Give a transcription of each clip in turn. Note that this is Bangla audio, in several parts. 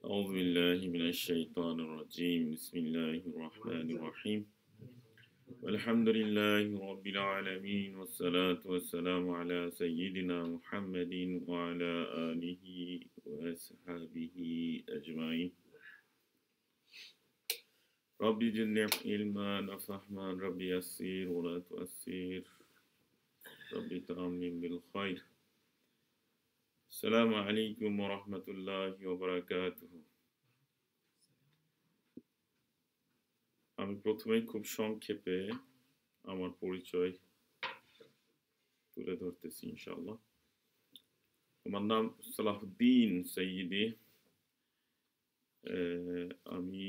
أعوذ بالله من الشيطان الرجيم بسم الله الرحمن الرحيم والحمد لله رب العالمين والصلاة والسلام على سيدنا محمد وعلى آله وأصحابه أجمعين ربي زدني علما وفهما ربي يسر ولا تؤثر ربي تأمن بالخير السلام عليكم ورحمة الله وبركاته আমি প্রথমেই খুব সংক্ষেপে আমার পরিচয় তুলে ধরতেছি ইনশাআল্লাহ। আমার নাম সালাহুদ্দিন সৈয়দি। আমি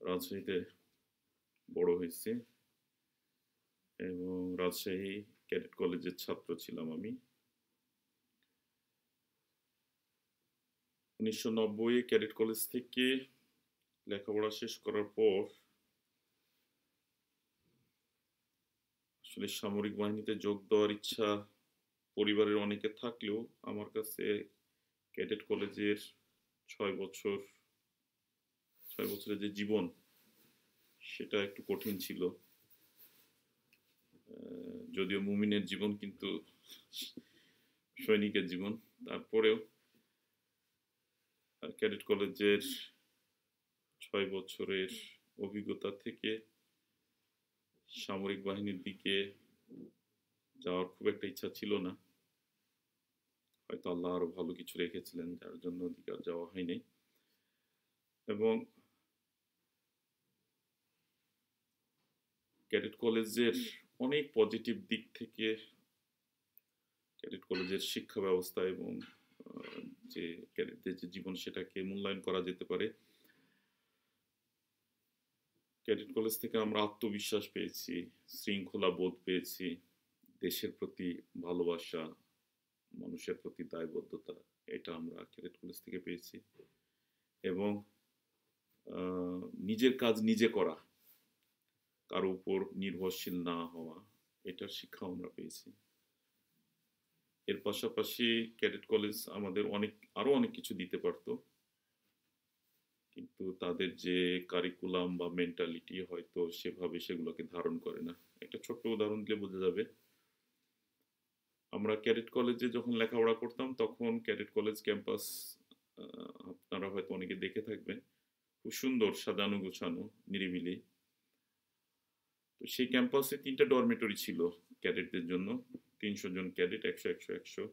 রাজশাহীতে বড় হয়েছি এবং রাজশাহী ক্যাডেট কলেজের ছাত্র ছিলাম আমি। 1990 ক্যাডেট কলেজ থেকে লেখাপড়া শেষ করার পর আসলে সামরিক বাহিনীতে যোগ দেওয়ার ইচ্ছা পরিবারের অনেকে থাকলেও আমার কাছে ক্যাডেট কলেজের 6 বছরের যে জীবন সেটা একটু কঠিন ছিল। যদিও মুমিনের জীবন কিন্তু সৈনিকের জীবন, তারপরেও ক্যাডেট কলেজের 6 বছরের অভিজ্ঞতা থেকে সামরিক বাহিনীর দিকে যাওয়ার খুব একটা ইচ্ছা ছিল না। হয়তো আল্লাহ আরো ভালো কিছু রেখেছিলেন যার জন্য ওদিকে আর যাওয়া হয়নি। এবং ক্যাডেট কলেজের অনেক পজিটিভ দিক থেকে ক্যাডেট কলেজের শিক্ষা ব্যবস্থা এবং যে ক্যাডেটদের যে জীবন সেটাকে মূল্যায়ন করা যেতে পারে। ক্যাডেট কলেজ থেকে আমরা আত্মবিশ্বাস পেয়েছি, শৃঙ্খলা বোধ পেয়েছি, দেশের প্রতি ভালোবাসা, মানুষের প্রতি দায়বদ্ধতা, এটা আমরা ক্যাডেট কলেজ থেকে পেয়েছি। এবং নিজের কাজ নিজে করা, কারো উপর নির্ভরশীল না হওয়া, এটার শিক্ষা আমরা পেয়েছি। এর পাশাপাশি ক্যাডেট কলেজ আমাদের আরো অনেক কিছু দিতে পারতো, কিন্তু তাদের যে কারিকুলাম বা মেন্টালিটি হয়তো সেভাবে সেগুলোকে ধারণ করে না। একটা ছোট্ট উদাহরণ দিলে বোঝা যাবে। আমরা ক্যাডেট কলেজে যখন লেখাপড়া করতাম তখন ক্যাডেট কলেজ ক্যাম্পাস আপনারা হয়তো অনেকে দেখে থাকবেন, খুব সুন্দর সাজানো গোছানো নিরিবিলি। তো সেই ক্যাম্পাসে 3টা ডরমেটরি ছিল ক্যাডেটদের জন্য। 300 জন ক্যাডেট, 100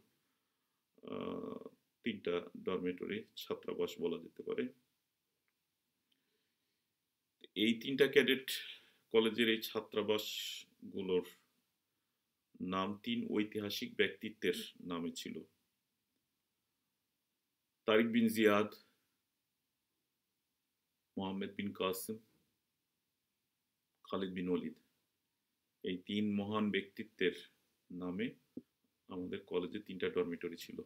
3টা ডরমেটরি, ছাত্রাবাস বলা যেতে পারে। এই 3টা ক্যাডেট কলেজের এই ছাত্রাবাসগুলোর নাম 3 ঐতিহাসিক ব্যক্তিত্বের নামে ছিল। তারিক বিন জিয়াদ, মোহাম্মদ বিন কাসেম, খালিদ বিন ওলিদ। এই 3 মহান ব্যক্তিত্বের নামে আমাদের কলেজে 3টা ডরমিটরি ছিল।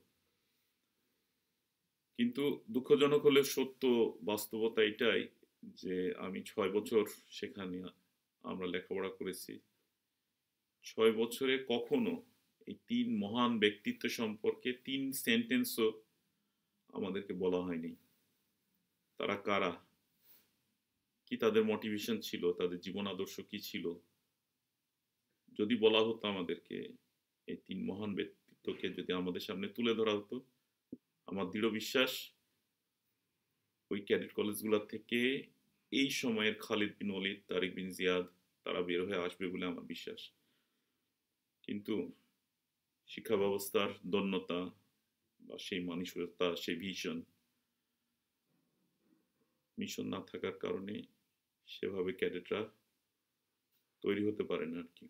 কিন্তু দুঃখজনক হলে সত্য বাস্তবতা এটাই যে আমি 6 বছর সেখানে আমরা লেখাপড়া করেছি। 6 বছরে কখনো এই 3 মহান ব্যক্তিত্ব সম্পর্কে 3 সেন্টেন্সও আমাদেরকে বলা হয়নি। তারা কারা, কি তাদের মোটিভেশন ছিল, তাদের জীবন আদর্শ কি ছিল। যদি বলা হতো আমাদেরকে, এই 3 মহান ব্যক্তিত্বকে যদি আমাদের সামনে তুলে ধরা হতো, আমার দৃঢ় বিশ্বাস ওই ক্যাডেট কলেজগুলো থেকে এই সময়ের খালিদ বিন ওলিদ, তারিক বিন জিয়াদ তারা বের হয়ে আসবে বলে আমার বিশ্বাস। কিন্তু শিক্ষা ব্যবস্থার দন্যতা বা সেই মানসিকতা, সেই মিশন না থাকার কারণে সেভাবে ক্যাডেটরা তৈরি হতে পারে না আর কি।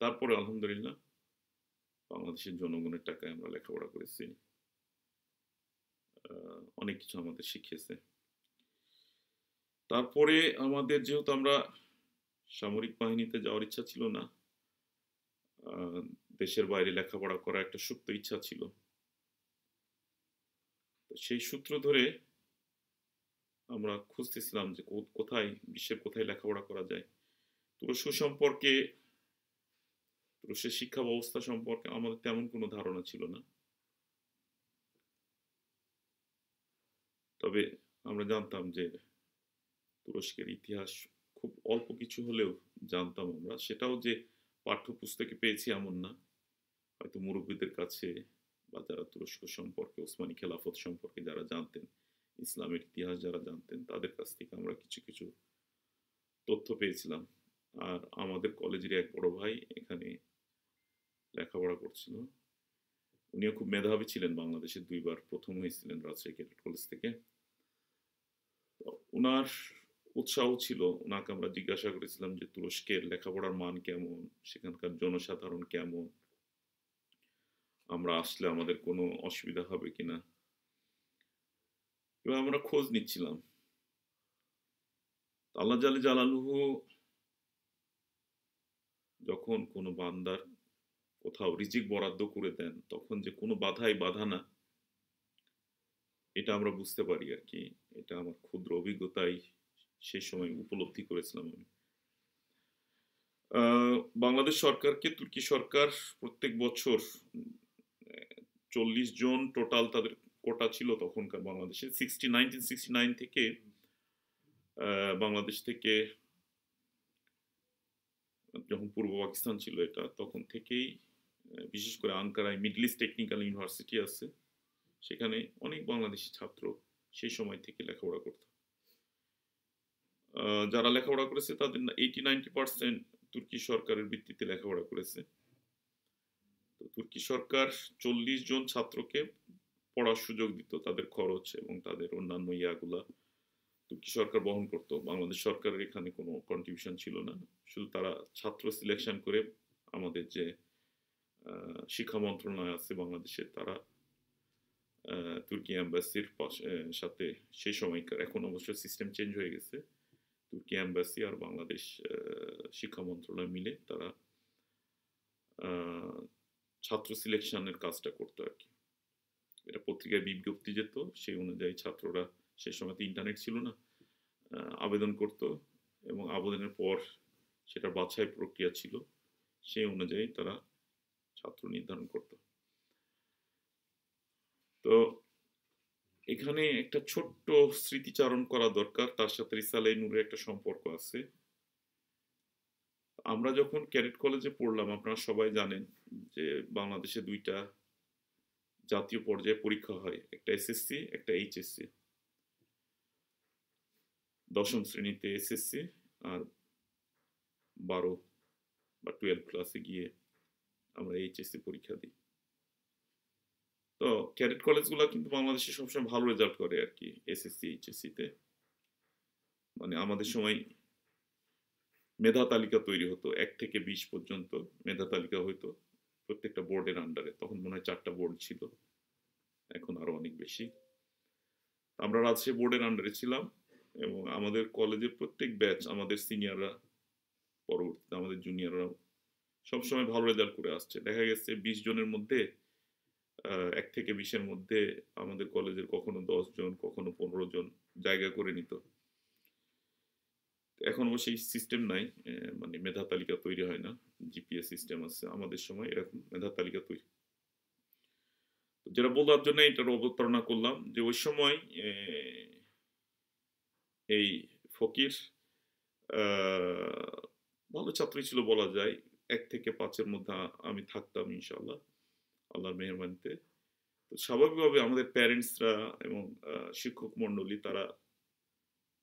তারপরে আলহামদুলিল্লাহ বাংলাদেশের জনগণের টাকায় আমরা লেখাপড়া করেছি, অনেক কিছু আমাদের শিখিয়েছে। তারপরে আমাদের যেহেতু আমরা সামরিক বাহিনীতে যাওয়ার ইচ্ছা ছিল না, দেশের বাইরে লেখাপড়া করার একটা সুপ্ত ইচ্ছা ছিল। সেই সূত্র ধরে আমরা খুঁজতেছিলাম যে কোথায়, বিশ্বের কোথায় লেখাপড়া করা যায়। তুরস্ক সম্পর্কে, তুরস্কের শিক্ষা ব্যবস্থা সম্পর্কে আমাদের তেমন কোনো ধারণা ছিল না। তবে আমরা জানতাম যে তুরস্কের ইতিহাস খুব অল্প কিছু হলেও জানতাম আমরা। সেটাও যে পাঠ্যপুস্তকে পেয়েছি এমন না। হয়তো মুরব্বিদের কাছে বা যারা তুরস্ক সম্পর্কে, ওসমানী খেলাফত সম্পর্কে যারা জানতেন, ইসলামের ইতিহাস যারা জানতেন, তাদের কাছ থেকে আমরা কিছু কিছু তথ্য পেয়েছিলাম। আর আমাদের কলেজেরই এক বড় ভাই এখানে লেখাপড়া করছিল। উনিও খুব মেধাবী ছিলেন, বাংলাদেশে ২ বার প্রথম হয়েছিলেন রাজশাহী ক্যাডেট কলেজ থেকে। তো উনার উৎসাহ ছিল, উনাকে আমরা জিজ্ঞাসা করেছিলাম যে তুরস্কের লেখাপড়ার মান কেমন, সেখানকার জনসাধারণ কেমন, আমরা আসলে আমাদের কোনো অসুবিধা হবে কিনা, এবং আমরা খোঁজ নিচ্ছিলাম। আল্লাহ জাল্লে জালালুহু যখন কোনো বান্দার কোথাও রিজিক বরাদ্দ করে দেন, তখন যে কোনো বাধাই বাধা না, এটা আমরা বুঝতে পারি আর কি। এটা আমার ক্ষুদ্র অভিজ্ঞতায় সেই সময় উপলব্ধি করেছিলাম আমি। বাংলাদেশ সরকারকে তুর্কি সরকার প্রত্যেক বছর 40 জন টোটাল তাদের কোটা ছিল তখনকার বাংলাদেশে। 1969 থেকে বাংলাদেশ থেকে, যখন পূর্ব পাকিস্তান ছিল এটা, তখন থেকেই বিশেষ করে আঙ্কারায় মিডল ইস্ট টেকনিক্যাল ইউনিভার্সিটি আছে, সেখানে অনেক বাংলাদেশি ছাত্র সেই সময় থেকে লেখাপড়া করত। যারা লেখাপড়া করেছে তাদের 80-90% তুর্কি সরকারের ভিত্তিতে লেখাপড়া করেছে। তো তুর্কি সরকার 40 জন ছাত্রকে পড়ার সুযোগ দিত, তাদের খরচ এবং তাদের অন্যান্য ইয়াগুলা তুর্কি সরকার বহন করত। বাংলাদেশ সরকারের এখানে কোনো কন্ট্রিবিউশন ছিল না, শুধু তারা ছাত্র সিলেকশন করে আমাদের যে শিক্ষা মন্ত্রণালয় আছে বাংলাদেশে, তারা তুর্কি অ্যাম্বাসির সাথে সেই সময়কার, এখন অবশ্য সিস্টেম চেঞ্জ হয়ে গেছে, তুর্কি অ্যাম্বাসি আর বাংলাদেশ শিক্ষা মন্ত্রণালয় মিলে তারা ছাত্র সিলেকশনের কাজটা করতো আর কি। এটা পত্রিকায় বিজ্ঞপ্তি যেত, সেই অনুযায়ী ছাত্ররা, সেই সময় তো ইন্টারনেট ছিল না, আবেদন করত এবং আবেদনের পর সেটা বাছাই প্রক্রিয়া ছিল, সেই অনুযায়ী তারা ছাত্র নির্ধারণ করত। তো এখানে একটা ছোট্ট স্মৃতিচারণ করা দরকার, তার সাথে রিসালে নূরের একটা সম্পর্ক আছে। আমরা যখন ক্যাডেট কলেজে পড়লাম, আপনারা সবাই জানেন যে বাংলাদেশে 2টা জাতীয় পর্যায়ে পরীক্ষা হয়, একটা এসএসসি, একটা এইচএসসি। 10ম শ্রেণীতে এসএসসি আর 12 বা 12 ক্লাসে গিয়ে আমরা এইচএসসি পরীক্ষা দিই। তো ক্যাডেট কলেজগুলো কিন্তু বাংলাদেশে সবসময় ভালো রেজাল্ট করে আর কি এসএসসি এইচএসসিতে। মানে আমাদের সময় মেধা তালিকা তৈরি হতো, 1 থেকে 20 পর্যন্ত মেধা তালিকা হইতো প্রত্যেকটা বোর্ডের আন্ডারে। তখন মনে হয় 4টা বোর্ড ছিল, এখন আরো অনেক বেশি। আমরা রাজশাহী বোর্ডের আন্ডারে ছিলাম এবং আমাদের কলেজের প্রত্যেক ব্যাচ, আমাদের সিনিয়ররা, পরবর্তীতে আমাদের জুনিয়ররাও সবসময় ভালো রেজাল্ট করে আসছে। দেখা গেছে 20 জনের মধ্যে 1 থেকে 20-এর মধ্যে আমাদের কলেজের কখনো 10 জন, কখনো 15 জন জায়গা করে নিত। এখন অবশ্য এই সিস্টেম নাই, মানে মেধা তালিকা তৈরি হয় না, জিপিএ সিস্টেম আছে। আমাদের সময় এরকম মেধা তালিকা তৈরি। যেটা বলার জন্য এটার অবতারণা করলাম যে ওই সময় এই ফকির ভালো ছাত্রই ছিল বলা যায়। 1 থেকে 5-এর মধ্যে আমি থাকতাম ইনশাআল্লাহ, আল্লাহর মেহেরবানিতে। তো স্বাভাবিকভাবে আমাদের প্যারেন্টসরা এবং শিক্ষক মন্ডলী তারা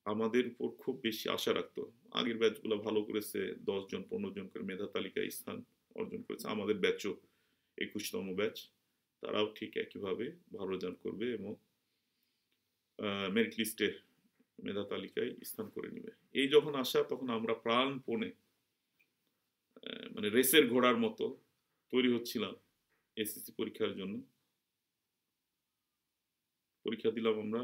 আমাদের উপর খুব বেশি আশা রাখতো। আগের ব্যাচগুলো ভালো করেছে, 10 জন 15 জন করে মেধা তালিকায় স্থান অর্জন করেছে। আমাদের ব্যাচও 21তম ব্যাচ, তারাও ঠিক একইভাবে ভালো রেজাল্ট করবে এবং মেরিট লিস্টে মেধা তালিকায় স্থান করে নেবে। এই যখন আসা, তখন আমরা প্রাণপণে মানে রেসের ঘোড়ার মতো তৈরি হচ্ছিলাম এসএসসি পরীক্ষার জন্য। পরীক্ষা দিলাম আমরা,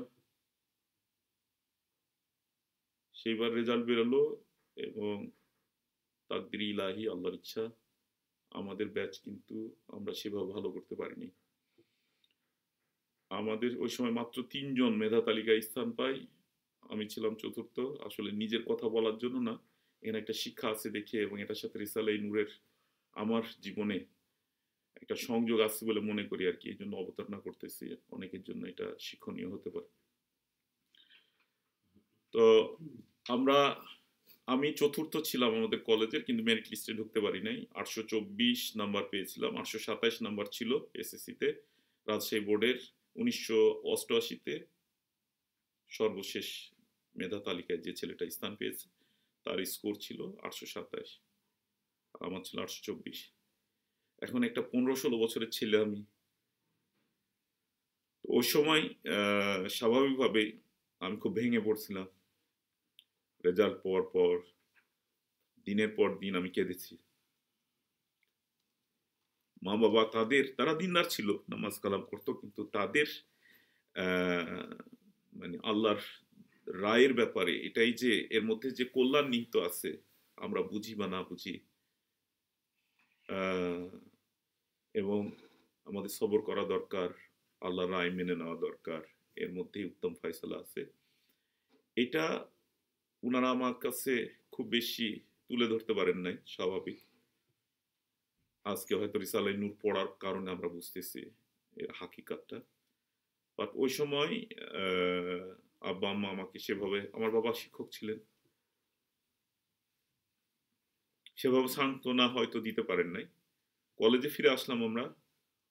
সেইবার রেজাল্ট বেরোলো এবং তাকদির ইলাহি, আল্লাহর ইচ্ছা, আমাদের ব্যাচ কিন্তু আমরা সেভাবে ভালো করতে পারিনি। আমাদের ওই সময় মাত্র 3 জন মেধা তালিকায় স্থান পাই, আমি ছিলাম চতুর্থ। আসলে নিজের কথা বলার জন্য না, এখানে একটা শিক্ষা আছে দেখে এবং এটার সাথে রিসালে নূরের আমার জীবনে একটা সংযোগ আছে বলে মনে করি আর কি, এই জন্য অবতারণা করতেছি, অনেকের জন্য এটা শিক্ষণীয় হতে পারে। তো আমরা আমি চতুর্থ ছিলাম আমাদের কলেজের, কিন্তু মেরিট লিস্টে ঢুকতে পারি নাই। 824 নাম্বার পেয়েছিলাম, 827 নাম্বার ছিল এসএসসিতে। রাজশাহী বোর্ডের 1988-তে সর্বশেষ মেধা তালিকায় যে ছেলেটা স্থান পেয়েছে তার স্কোর ছিল 827, আমার ছিল 824। এখন একটা 15-16 বছরের ছেলে আমি। ওই সময় স্বাভাবিকভাবেই আমি খুব ভেঙে পড়ছিলাম। রেজাল্ট পাওয়ার পর দিনের পর দিন আমি কেঁদেছি। মা বাবা তারা দিনদার ছিল, নামাজ কালাম করতো, কিন্তু তাদের মানে আল্লাহর রায়ের ব্যাপারে এটাই যে এর মধ্যে যে কল্যাণ নিহিত আছে, আমরা বুঝি বা না বুঝি, এবং আমাদের সবর করা দরকার, আল্লাহর রায় মেনে নেওয়া দরকার, এর মধ্যেই উত্তম ফয়সালা আছে। এটা উনারা আমার কাছে খুব বেশি তুলে ধরতে পারেন নাই, স্বাভাবিক। আজকে হয়তো রিসালাই নূর পড়ার কারণে আমরা বুঝতেছি এর হাকিকাতটা। বাট ওই সময় আব্বা আম্মা আমাকে সেভাবে, আমার বাবা শিক্ষক ছিলেন, সেভাবে সান্ত্বনা হয়তো দিতে পারেন নাই। কলেজে ফিরে আসলাম আমরা,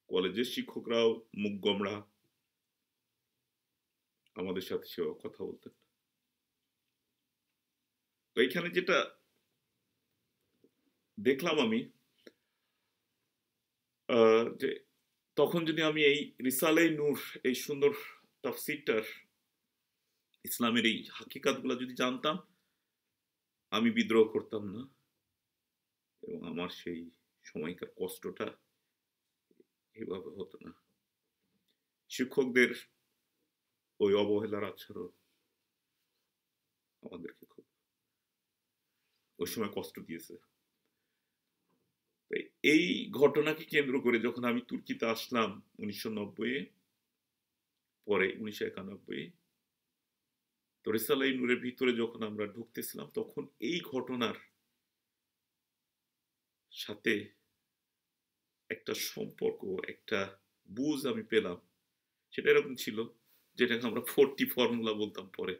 কলেজের শিক্ষকরাও মুখ গোমড়া, আমাদের সাথে সেও কথা বলতেন। তো এইখানে যেটা দেখলাম আমি, যে তখন যদি আমি এই রিসালে নূর, এই সুন্দর তাফসিরটার, ইসলামের এই হাকিকাতগুলো যদি জানতাম, আমি বিদ্রোহ করতাম না, এবং আমার সেই সময়কার কষ্টটা এভাবে হতো না। শিক্ষকদের ওই অবহেলার আচরণ আমাদেরকে খুব ওই সময় কষ্ট দিয়েছে। এই ঘটনাকে কেন্দ্র করে যখন আমি তুর্কিতে আসলাম 1990-এ, পরে 1991, তো রিসালাই নূরের ভিতরে যখন আমরা ঢুকতেছিলাম, তখন এই ঘটনার সাথে একটা সম্পর্ক, একটা বুঝ আমি পেলাম। সেটা এরকম ছিল, যেটাকে আমরা 40 ফর্মুলা বলতাম পরে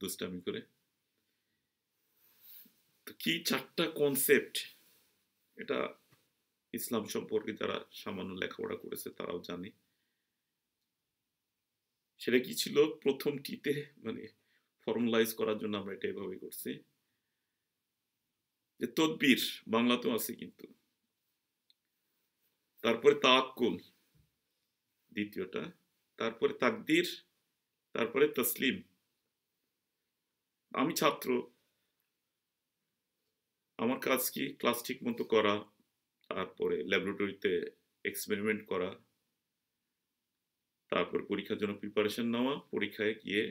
দুষ্টামি করে। তো কি 4টা কনসেপ্ট, এটা ইসলাম সম্পর্কে যারা সামান্য লেখাপড়া করেছে তারাও জানে। সেটা কি ছিল? প্রথমটিতে মানে ফর্মালাইজ করার জন্য আমরা এটা এভাবে করছি যে তদবির, বাংলাতেও আছে কিন্তু। তারপরে তাওয়াক্কুল দ্বিতীয়টা, তারপরে তাকদির, তারপরে তসলিম। আমি ছাত্র, আমার কাজ কি? ক্লাস ঠিক মতো করা, তারপরে ল্যাবরেটরিতে এক্সপেরিমেন্ট করা, তারপর পরীক্ষার জন্য প্রিপারেশন নেওয়া, পরীক্ষায় গিয়ে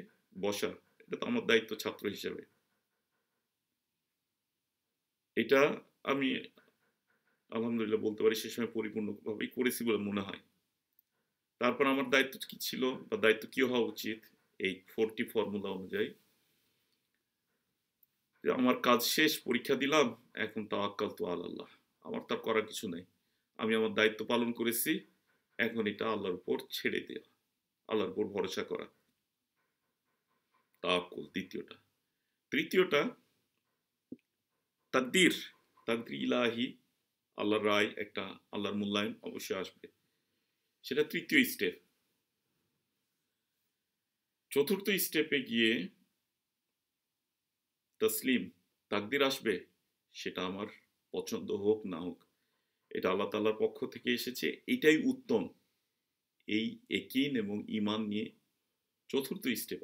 বসা। এটা তো আমার দায়িত্ব ছাত্র হিসেবে। এটা আমি আলহামদুলিল্লাহ বলতে পারি সে সময় পরিপূর্ণভাবেই করেছি বলে মনে হয়। তারপর আমার দায়িত্ব কি ছিল, বা দায়িত্ব কি হওয়া উচিত এই 40 ফর্মুলা অনুযায়ী, যে আমার কাজ শেষ, পরীক্ষা দিলাম, এখন তাওয়াক্কালতু আলাল্লাহ, আমার তার করার কিছু নাই, আমি আমার দায়িত্ব পালন করেছি, এখন এটা আল্লাহর উপর ছেড়ে দেওয়া, আল্লাহর উপর ভরসা করা। তাওয়াক্কুল দ্বিতীয়টা। তৃতীয়টা তাকদির, তাকদির ইলাহি, আল্লাহর রায়, একটা আল্লাহর মূল্যায়ন অবশ্যই আসবে, সেটা তৃতীয় স্টেপ। চতুর্থ স্টেপে গিয়ে তসলিম, তাকদির আসবে, সেটা আমার পছন্দ হোক না হোক, এটা আল্লাহ তাআলার পক্ষ থেকে এসেছে, এটাই উত্তম। এই একিন এবং ঈমান নিয়ে চতুর্থ স্টেপ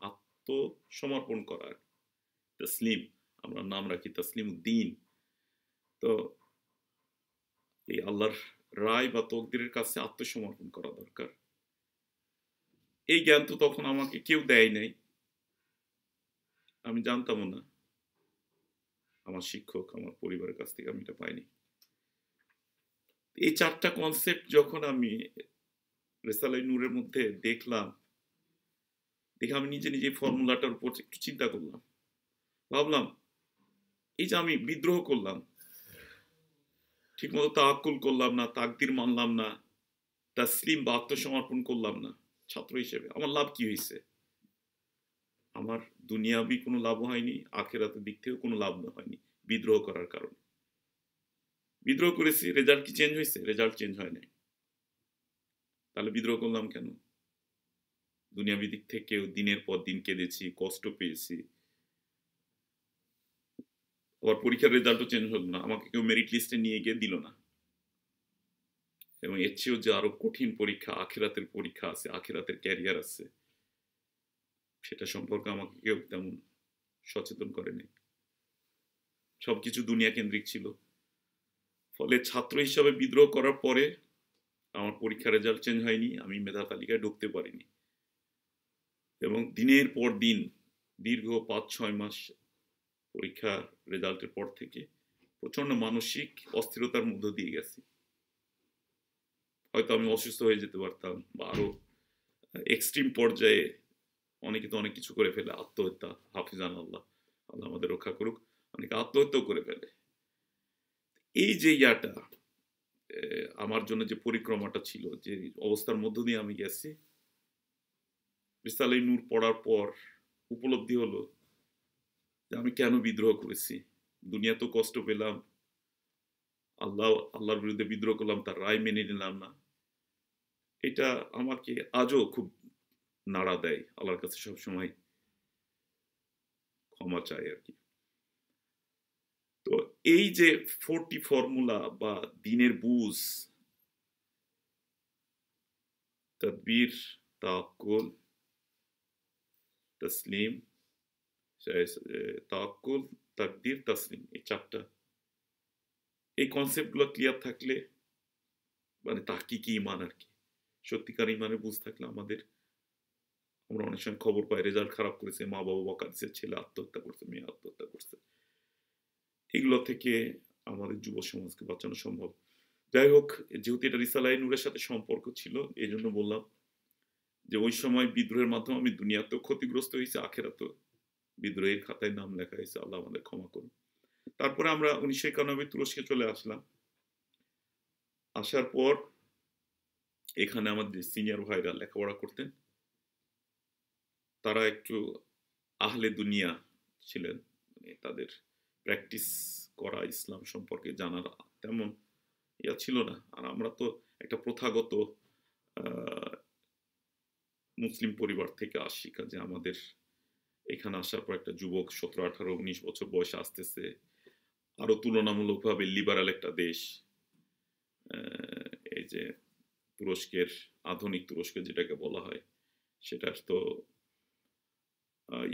আত্মসমর্পণ করার, তসলিম, আমরা নাম রাখি তসলিম উদ্দিন। তো এই আল্লাহর রায় বা তকদিরের কাছে আত্মসমর্পণ করা দরকার। এই জ্ঞান তো তখন আমাকে কেউ দেয় নাই, আমি জানতামও না। আমার শিক্ষক, আমার পরিবারের কাছ থেকে আমি এটা পাইনি। এই 4টা কনসেপ্ট যখন আমি রেসালাই নূরের মধ্যে দেখলাম, দেখে আমি নিজে নিজে ফর্মুলাটার উপর একটু চিন্তা করলাম, ভাবলাম এই যে আমি বিদ্রোহ করলাম, ঠিকমতো তাওয়াক্কুল করলাম না, তাকদির মানলাম না, তাসলিম বা আত্মসমর্পণ করলাম না, ছাত্র হিসেবে আমার লাভ কি হয়েছে? আমার দুনিয়াবি কোনো লাভ হয়নি, আখেরাতের দিক থেকেও কোনো লাভ হয়নি বিদ্রোহ করার কারণে। বিদ্রোহ করেছি, রেজাল্ট কি চেঞ্জ হয়েছে? রেজাল্ট চেঞ্জ হয় নাই। তাহলে বিদ্রোহ করলাম কেন? দুনিয়াবি দিক থেকেও দিনের পর দিন কেঁদেছি, কষ্ট পেয়েছি। আবার পরীক্ষার রেজাল্টও চেঞ্জ হলো না, আমাকে কেউ মেরিট লিস্টে নিয়ে গিয়ে দিল না। এবং এর চেয়েও যে আরো কঠিন পরীক্ষা, আখিরাতের পরীক্ষা আছে, আখিরাতের ক্যারিয়ার আছে, সেটা সম্পর্কে আমাকে কেউ তেমন সচেতন করেনি। সবকিছু দুনিয়া কেন্দ্রিক ছিল। ফলে ছাত্র হিসাবে বিদ্রোহ করার পরে আমার পরীক্ষার রেজাল্ট চেঞ্জ হয়নি, আমি মেধা তালিকায় ঢুকতে পারিনি। এবং দিনের পর দিন দীর্ঘ ৫-৬ মাস পরীক্ষা রেজাল্টের পর থেকে প্রচন্ড মানসিক অস্থিরতার মধ্য দিয়ে গেছি। হয়তো আমি অসুস্থ হয়ে যেতে পারতাম, বা আরো এক্সট্রিম পর্যায়ে অনেকে তো অনেক কিছু করে ফেলে, আত্মহত্যা, হাফিজান আল্লাহ, আল্লাহ আমাদের রক্ষা করুক, অনেকে আত্মহত্যাও করে ফেলে। এই যে ইয়াটা আমার জন্য যে পরিক্রমাটা ছিল, যে অবস্থার মধ্য দিয়ে আমি গেছি, রিসালে নূর পড়ার পর উপলব্ধি হলো যে আমি কেন বিদ্রোহ করেছি। দুনিয়া তো কষ্ট পেলাম, আল্লাহর বিরুদ্ধে বিদ্রোহ করলাম, তার রায় মেনে নিলাম না। এটা আমাকে আজও খুব নাড়া দেয়, আল্লাহর কাছে সবসময় ক্ষমা চাই আর কি। তো এই যে 40 ফর্মুলা বা দিনের বুঝ, তাদবীর, তাওয়াক্কুল, তসলিম, তাওয়াক্কুল, তাকদির, তসলিম, এই চারটা, এই কনসেপ্টগুলো ক্লিয়ার থাকলে, মানে তাহকিকি ঈমান আর কি, সত্যিকার ঈমানের বুঝ থাকলে আমাদের, আমরা অনেক সময় খবর পাই রেজাল্ট খারাপ করেছে, মা বাবা বকা দিচ্ছে, ছেলে আত্মহত্যা করছে, মেয়ে আত্মহত্যা করছে, এগুলো থেকে আমাদের যুব সমাজকে বাঁচানো সম্ভব। যাই হোক, যেহেতু এটা রিসালায়ে নূরের সাথে সম্পর্ক ছিল, এই জন্য বললাম যে ওই সময় বিদ্রোহের মাধ্যমে আমি দুনিয়াতেও ক্ষতিগ্রস্ত হয়েছি, আখেরাতেও বিদ্রোহের খাতায় নাম লেখা হয়েছে, আল্লাহ আমাদের ক্ষমা করুন। তারপরে আমরা 1991 তুরস্কে চলে আসলাম। আসার পর এখানে আমাদের সিনিয়র ভাইরা লেখাপড়া করতেন, তারা একটু আহলে দুনিয়া ছিলেন, মানে তাদের প্র্যাকটিস করা ইসলাম সম্পর্কে জানার তেমন ইয়া ছিল না। আর আমরা তো একটা প্রথাগত মুসলিম পরিবার থেকে আসি, কাজে আমাদের এখানে আসার পর একটা যুবক 17, 18, 19 বছর বয়সে আসতেছে, আরো তুলনামূলকভাবে লিবারাল একটা দেশ, এই যে তুরস্কের, আধুনিক তুরস্ক যেটাকে বলা হয়, সেটার তো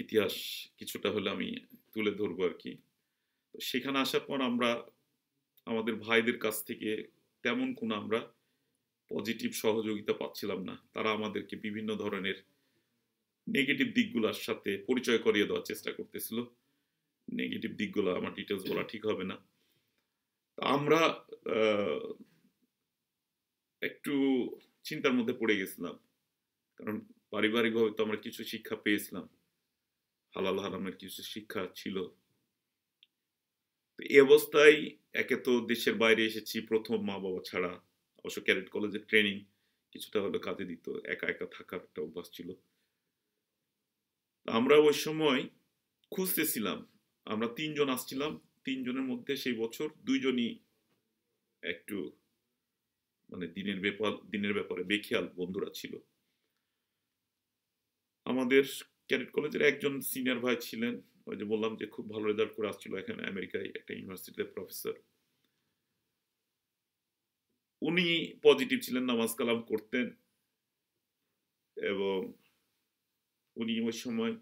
ইতিহাস কিছুটা হলে আমি তুলে ধরবো আর কি। তো সেখানে আসার পর আমরা আমাদের ভাইদের কাছ থেকে তেমন কোনো আমরা পজিটিভ সহযোগিতা পাচ্ছিলাম না। তারা আমাদেরকে বিভিন্ন ধরনের নেগেটিভ দিকগুলোর সাথে পরিচয় করিয়ে দেওয়ার চেষ্টা করতেছিল। নেগেটিভ দিকগুলো আমার ডিটেলস বলা ঠিক হবে না। আমরা একটু চিন্তার মধ্যে পড়ে গেছিলাম, কারণ পারিবারিকভাবে তো আমরা কিছু শিক্ষা পেয়েছিলাম, হালাল হারামের কিছু শিক্ষা ছিল। তো এই অবস্থায় একে তো দেশের বাইরে এসেছি প্রথম মা বাবা ছাড়া, অবশ্য ক্যাডেট কলেজের ট্রেনিং কিছুটা হলে কাজে দিত, একা একা থাকার একটা অভ্যাস ছিল। আমরা ওই সময় খুঁজতেছিলাম, আমরা 3 জন আসছিলাম, 3 জনের মধ্যে সেই বছর 2জনই একটু মানে দিনের ব্যাপারে বেখেয়াল বন্ধুরা ছিল। আমাদের ক্যাডেট কলেজের একজন সিনিয়র ভাই ছিলেন, ওই যে বললাম যে খুব ভালো রেজাল্ট করে আসছিল, এখানে আমেরিকায় একটা ইউনিভার্সিটিতে প্রফেসর। উনি পজিটিভ ছিলেন, নামাজ কালাম করতেন, এবং উনি ওই সময়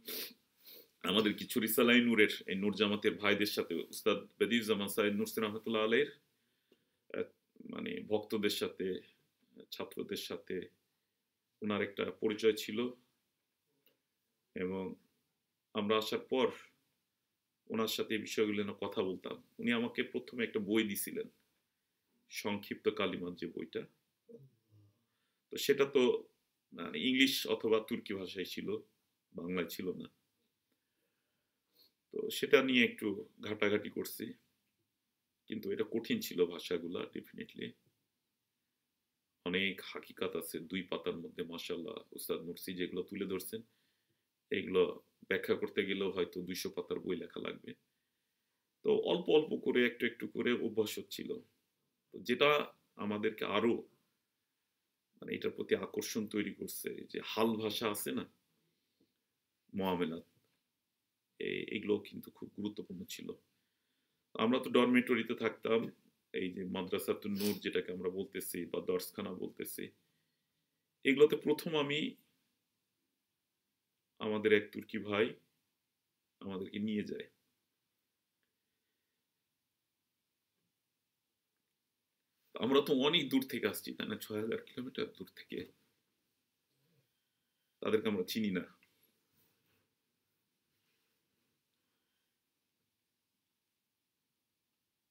আমাদের কিছু রিসালাই নূরের, এই নূর জামাতের ভাইদের সাথে, উস্তাদ বেদিউজ্জামান সাহেব নুরসি রহমতুল্লাহ আলাইহির মানে ভক্তদের সাথে, ছাত্রদের সাথে ওনার একটা পরিচয় ছিল। এবং আমরা আসার পর ওনার সাথে এই বিষয়গুলো নিয়ে কথা বলতাম। উনি আমাকে প্রথমে একটা বই দিছিলেন, সংক্ষিপ্ত কালিমাত যে বইটা, তো সেটা তো মানে ইংলিশ অথবা তুর্কি ভাষায় ছিল, বাংলায় ছিল না। তো সেটা নিয়ে একটু ঘাটাঘাটি করছি, কিন্তু এটা কঠিন ছিল ভাষাগুলা, ডেফিনেটলি অনেক হাকিকাত আছে 2 পাতার মধ্যে, মাশাআল্লাহ উস্তাদ মুরসি যেগুলো তুলে ধরছেন, এগুলো ব্যাখ্যা করতে গেলেও হয়তো 200 পাতার বই লেখা লাগবে। তো অল্প, অল্প করে একটু, একটু করে অভ্যাস হচ্ছিল। তো যেটা আমাদেরকে আরো মানে এটার প্রতি আকর্ষণ তৈরি করছে যে হাল ভাষা আছে না? মুআমেলাত এগুলোও কিন্তু খুব গুরুত্বপূর্ণ ছিল। আমরা তো ডরমিটরিতে থাকতাম। এই যে মাদ্রাসাতুন নূর যেটাকে আমরা বলতেছি বা দর্সখানা বলতেছি। এগুলোতে ১ম আমি আমাদের এক তুর্কি ভাই আমাদেরকে নিয়ে যায়। আমরা তো অনেক দূর থেকে আসছি, তাই না? ৬,০০০ কিলোমিটার দূর থেকে। তাদেরকে আমরা চিনি না।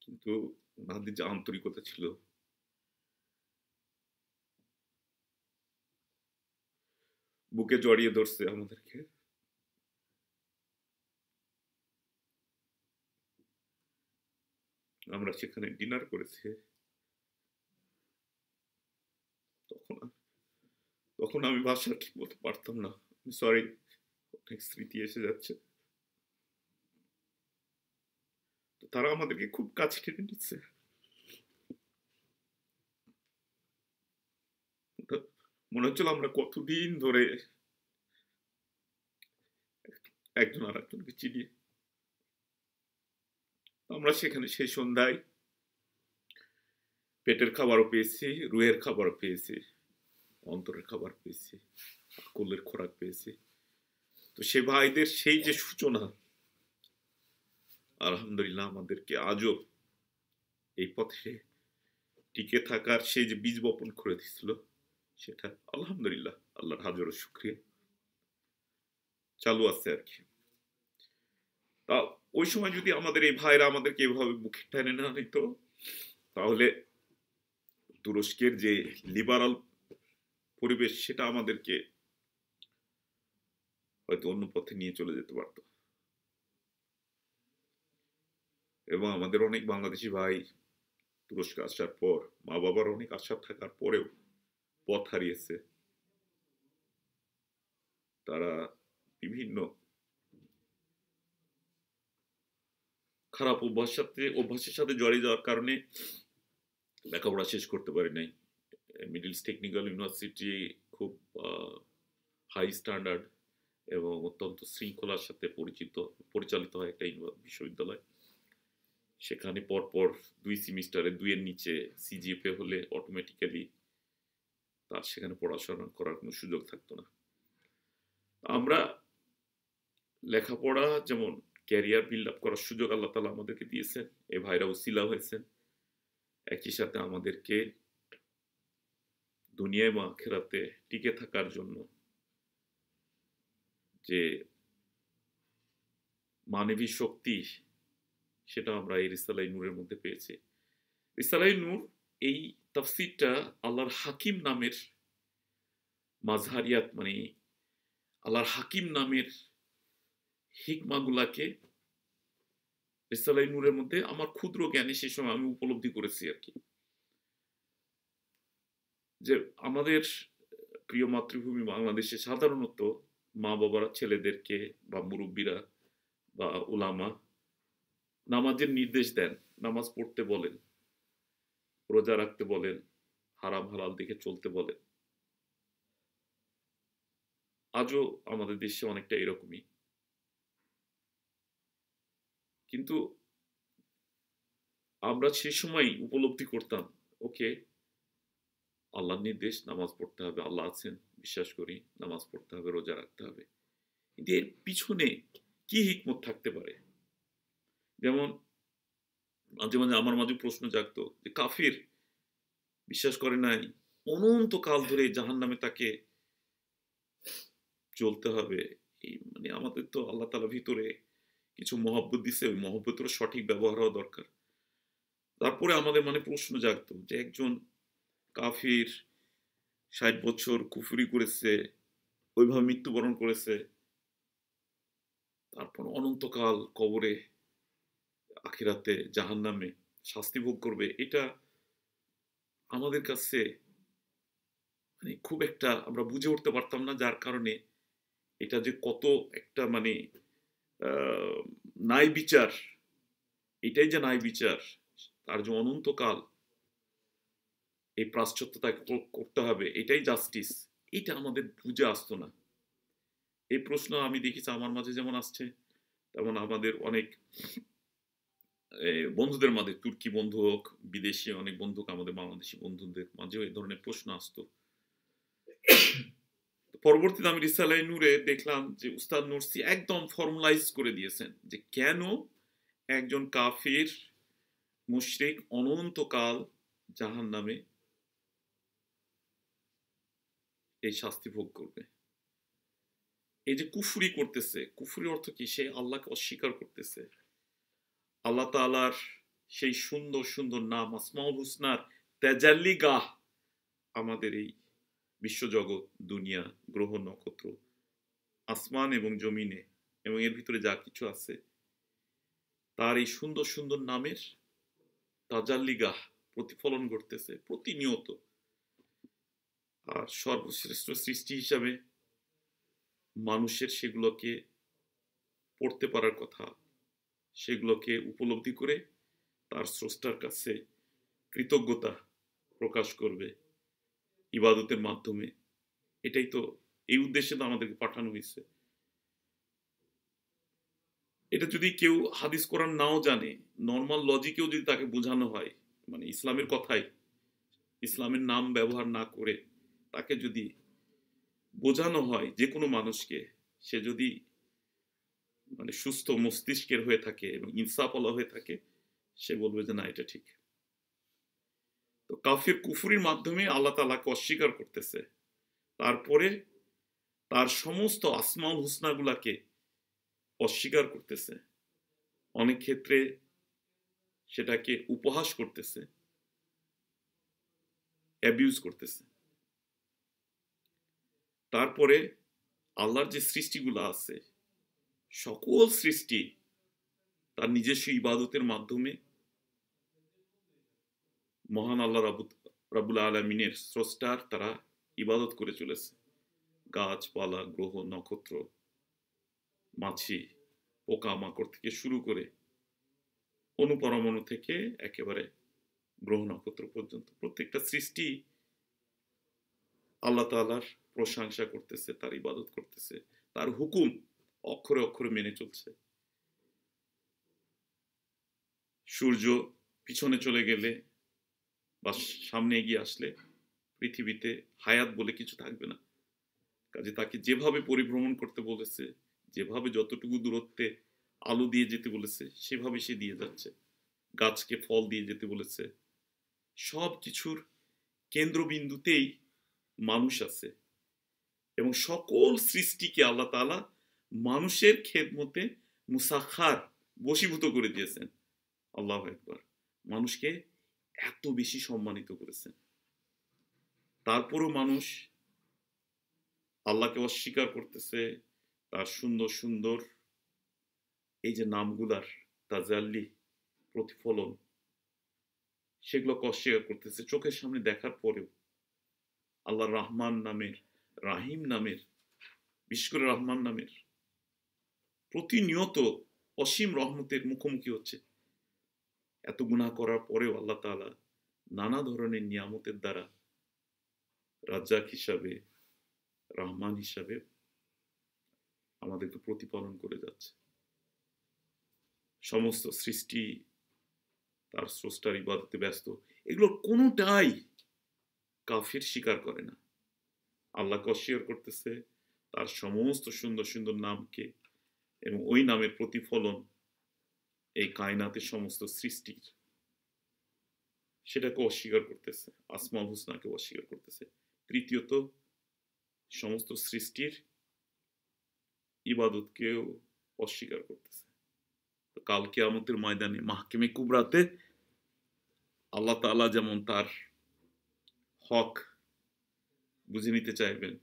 কিন্তু উনাদের যে আন্তরিকতা ছিল, বুকে জড়িয়ে ধরছে আমাদেরকে। আমরা সেখানে ডিনার করেছি। তখন তখন আমি ভাষা ঠিক মতো পারতাম না। সরি, অনেক স্মৃতি এসে যাচ্ছে। তো তারা আমাদেরকে খুব কাছে টেনে নিচ্ছে। মনে হচ্ছিল আমরা কতদিন ধরে একজন আর একজনকে চিনি। আমরা সেখানে সেই সন্ধ্যায় পেটের খাবারও পেয়েছি, রুহের খাবারও পেয়েছি, অন্তরের খাবার পেয়েছি, কোলের খোরাক পেয়েছি। তো সে ভাইদের সেই যে সূচনা, আলহামদুলিল্লাহ আমাদেরকে আজও এই পথে টিকে থাকার সেই যে বীজ বপন করে দিছিল, সেটা আলহামদুলিল্লাহ আল্লাহর হাজারো শুকরিয়া চালু আছে আর কি। তা ওই সময় যদি আমাদের এই ভাইরা আমাদেরকে এভাবে বুকে টেনে না নিত, তাহলে তুরস্কের যে লিবারাল পরিবেশ সেটা আমাদেরকে হয়তো অন্য পথে নিয়ে চলে যেতে পারত। এবং আমাদের অনেক বাংলাদেশি ভাই তুরস্কে আসার পর মা বাবার অনেক আশা থাকার পরেও পথ হারিয়েছে। তারা বিভিন্ন খারাপ অভ্যাসের সাথে জড়িয়ে যাওয়ার কারণে লেখাপড়া শেষ করতে পারি নাই। মিডল ইস্ট টেকনিক্যাল ইউনিভার্সিটি খুব হাই স্ট্যান্ডার্ড এবং অত্যন্ত শৃঙ্খলার সাথে পরিচালিত হয় একটা বিশ্ববিদ্যালয়। সেখানে পরপর ২ সেমিস্টারে ২ এর নিচে সিজিপিএ হলে অটোমেটিক্যালি তার সেখানে পড়াশোনা করার কোনো সুযোগ থাকতো না। আমরা লেখাপড়া যেমন ক্যারিয়ার বিল্ড আপ করার সুযোগ আল্লাহ তাআলা আমাদেরকে দিয়েছেন, এ ভাইরা উসিলা হয়েছেন। একই সাথে আমাদেরকে দুনিয়ায় এবং আখিরাতে টিকে থাকার জন্য যে মানবী শক্তি, সেটা আমরা এই রিসালাই নূরের মধ্যে পেয়েছি। রিসালাই নূর এই তাফসীরটা আল্লাহর হাকিম নামের মাযহারিয়াত মানে আল্লাহর হাকিম নামের হিকমাগুলাকে রিসালাই নূরের মধ্যে আমার ক্ষুদ্র জ্ঞানে সেই সময় আমি উপলব্ধি করেছি আর কি। যে আমাদের প্রিয় মাতৃভূমি বাংলাদেশে সাধারণত মা বাবারা ছেলেদেরকে বা মুরব্বীরা বা উলামা নামাজের নির্দেশ দেন, নামাজ পড়তে বলেন, রোজা রাখতে বলেন, হারাম হালাল দেখে চলতে বলেন। আজও আমাদের দেশে অনেকটা এরকমই। কিন্তু আমরা সে সময় উপলব্ধি করতাম, ওকে, আল্লাহর নির্দেশ নামাজ পড়তে হবে, আল্লাহ আছেন বিশ্বাস করি, নামাজ পড়তে হবে, রোজা রাখতে হবে। কিন্তু এর পিছনে কি হিকমত থাকতে পারে? যেমন মাঝে মাঝে আমার মাঝে প্রশ্ন জাগতো যে কাফির বিশ্বাস করে নাই, অনন্তকাল ধরে জাহান্নামে তাকে চলতে হবে। এই মানে আমাদের তো আল্লাহ তাআলা ভিতরে কিছু মহব্বত দিছে, ওই মহব্বতেরও সঠিক ব্যবহার হওয়া দরকার। তারপরে আমাদের মানে প্রশ্ন জাগতো যে একজন কাফির ৬০ বছর কুফরি করেছে, ওইভাবে মৃত্যুবরণ করেছে, তারপর অনন্তকাল কবরে আখিরাতে জাহান্নামে শাস্তি ভোগ করবে। এটা আমাদের কাছে মানে খুব একটা আমরা বুঝে উঠতে পারতাম না, যার কারণে এটা যে কত একটা মানে ন্যায় বিচার, এটাই যে ন্যায় বিচার, তার যে অনন্তকাল এই প্রাশ্চাত্য তাকে করতে হবে, এটাই জাস্টিস, এটা আমাদের বুঝে আসতো না। এই প্রশ্ন আমি দেখেছি আমার মাঝে যেমন আসছে, তেমন আমাদের অনেক বন্ধুদের মাঝে, তুর্কি বন্ধু হোক, বিদেশি অনেক বন্ধু হোক, আমাদের বাংলাদেশি বন্ধুদের মাঝেও এই ধরনের প্রশ্ন আসতো। পরবর্তীতে আমি রিসালাই নূরে দেখলাম যে উস্তাদ নুরসি একদম ফর্মুলাইজ করে দিয়েছেন যে কেন একজন কাফির মুশরিক অনন্তকাল জাহান্নামে এই শাস্তি ভোগ করবে। এই যে কুফরি করতেছে, কুফরি অর্থ কি? সে আল্লাহকে অস্বীকার করতেছে। আল্লাহ তাআলার সেই সুন্দর সুন্দর নাম, আসমাউল হুসনার তেজাল্লি গাহ আমাদের এই বিশ্বজগৎ, দুনিয়া, গ্রহ নক্ষত্র, আসমান এবং জমিনে এবং এর ভিতরে যা কিছু আছে, তার এই সুন্দর সুন্দর নামের তাজাল্লিগাহ প্রতিফলন ঘটতেছে প্রতিনিয়ত। আর সর্বশ্রেষ্ঠ সৃষ্টি হিসাবে মানুষের সেগুলোকে পড়তে পারার কথা, সেগুলোকে উপলব্ধি করে তার স্রষ্টার কাছে কৃতজ্ঞতা প্রকাশ করবে ইবাদতের মাধ্যমে। এটাই তো, এই উদ্দেশ্যে তো আমাদেরকে পাঠানো হয়েছে। এটা যদি কেউ হাদিস কোরআন নাও জানে, নর্মাল লজিকেও যদি তাকে বোঝানো হয়, মানে ইসলামের কথাই, ইসলামের নাম ব্যবহার না করে তাকে যদি বোঝানো হয় যে কোনো মানুষকে, সে যদি মানে সুস্থ মস্তিষ্কের হয়ে থাকে এবং ইনসাফওয়ালা হয়ে থাকে, সে বলবে যে না, এটা ঠিক। তো কাফির কুফরির মাধ্যমে আল্লাহ তাআলাকে অস্বীকার করতেছে, তারপরে তার সমস্ত আসমাউল হুসনাগুলাকে অস্বীকার করতেছে, অনেক ক্ষেত্রে সেটাকে উপহাস করতেছে, অ্যাবিউজ করতেছে। তারপরে আল্লাহর যে সৃষ্টিগুলো আছে, সকল সৃষ্টি তার নিজস্ব ইবাদতের মাধ্যমে মহান আল্লাহ রাব্বুল আলামিনের স্রষ্টার তারা ইবাদত করে চলেছে। গাছপালা, গ্রহ নক্ষত্র, মাছি, পোকামাকড় থেকে শুরু করে অণুপরমাণু থেকে একেবারে গ্রহ নক্ষত্র পর্যন্ত প্রত্যেকটা সৃষ্টি আল্লাহ তাআলার প্রশংসা করতেছে, তার ইবাদত করতেছে, তার হুকুম অক্ষরে অক্ষরে মেনে চলছে। সূর্য পিছনে চলে গেলে বা সামনে এগিয়ে আসলে পৃথিবীতে হায়াত বলে কিছু থাকবে না। কাজে তাকে যেভাবে পরিভ্রমণ করতে বলেছে, যেভাবে যতটুকু দূরত্বে আলো দিয়ে যেতে বলেছে, সেভাবে সে দিয়ে যাচ্ছে। গাছকে ফল দিয়ে যেতে বলেছে। সব কিছুর কেন্দ্রবিন্দুতেই মানুষ আছে এবং সকল সৃষ্টিকে আল্লাহ তাআলা মানুষের খেদমতে মুসাখার, বশীভূত করে দিয়েছেন। আল্লাহু আকবার। মানুষকে এত বেশি সম্মানিত করেছেন, তারপরও মানুষ আল্লাহকে অস্বীকার করতেছে। তার সুন্দর সুন্দর এই যে নামগুলার তাজাল্লি, প্রতিফলন, সেগুলোকে অস্বীকার করতেছে চোখের সামনে দেখার পরেও। আল্লাহ রহমান নামের, রাহিম নামের, বিশেষ করে রহমান নামের প্রতিনিয়ত অসীম রহমতের মুখোমুখি হচ্ছে। এত গুনাহ করার পরেও আল্লাহ তাআলা নানা ধরনের নিয়ামতের দ্বারা রাজ্জাক হিসাবে, রহমান হিসাবে আমাদেরকে প্রতিপালন করে যাচ্ছে। সমস্ত সৃষ্টি তার স্রষ্টার ইবাদতে ব্যস্ত। এগুলোর কোনোটাই কাফির স্বীকার করে না, আল্লাহকে অস্বীকার করতেছে, তার সমস্ত সুন্দর সুন্দর নামকে এবং ওই নামের প্রতিফলন এই কায়নাতের সমস্ত সৃষ্টির, সেটাকে অস্বীকার করতেছে, আসমাউল হুসনাকে অস্বীকার করতেছে। তৃতীয়ত, সমস্ত সৃষ্টির ইবাদতকেও অস্বীকার করতেছে। তো কাল কিয়ামতের ময়দানে মাহকিমে কুবরাতে আল্লাহ তাআলা যেমন তার হক বুঝে নিতে চাইবেন,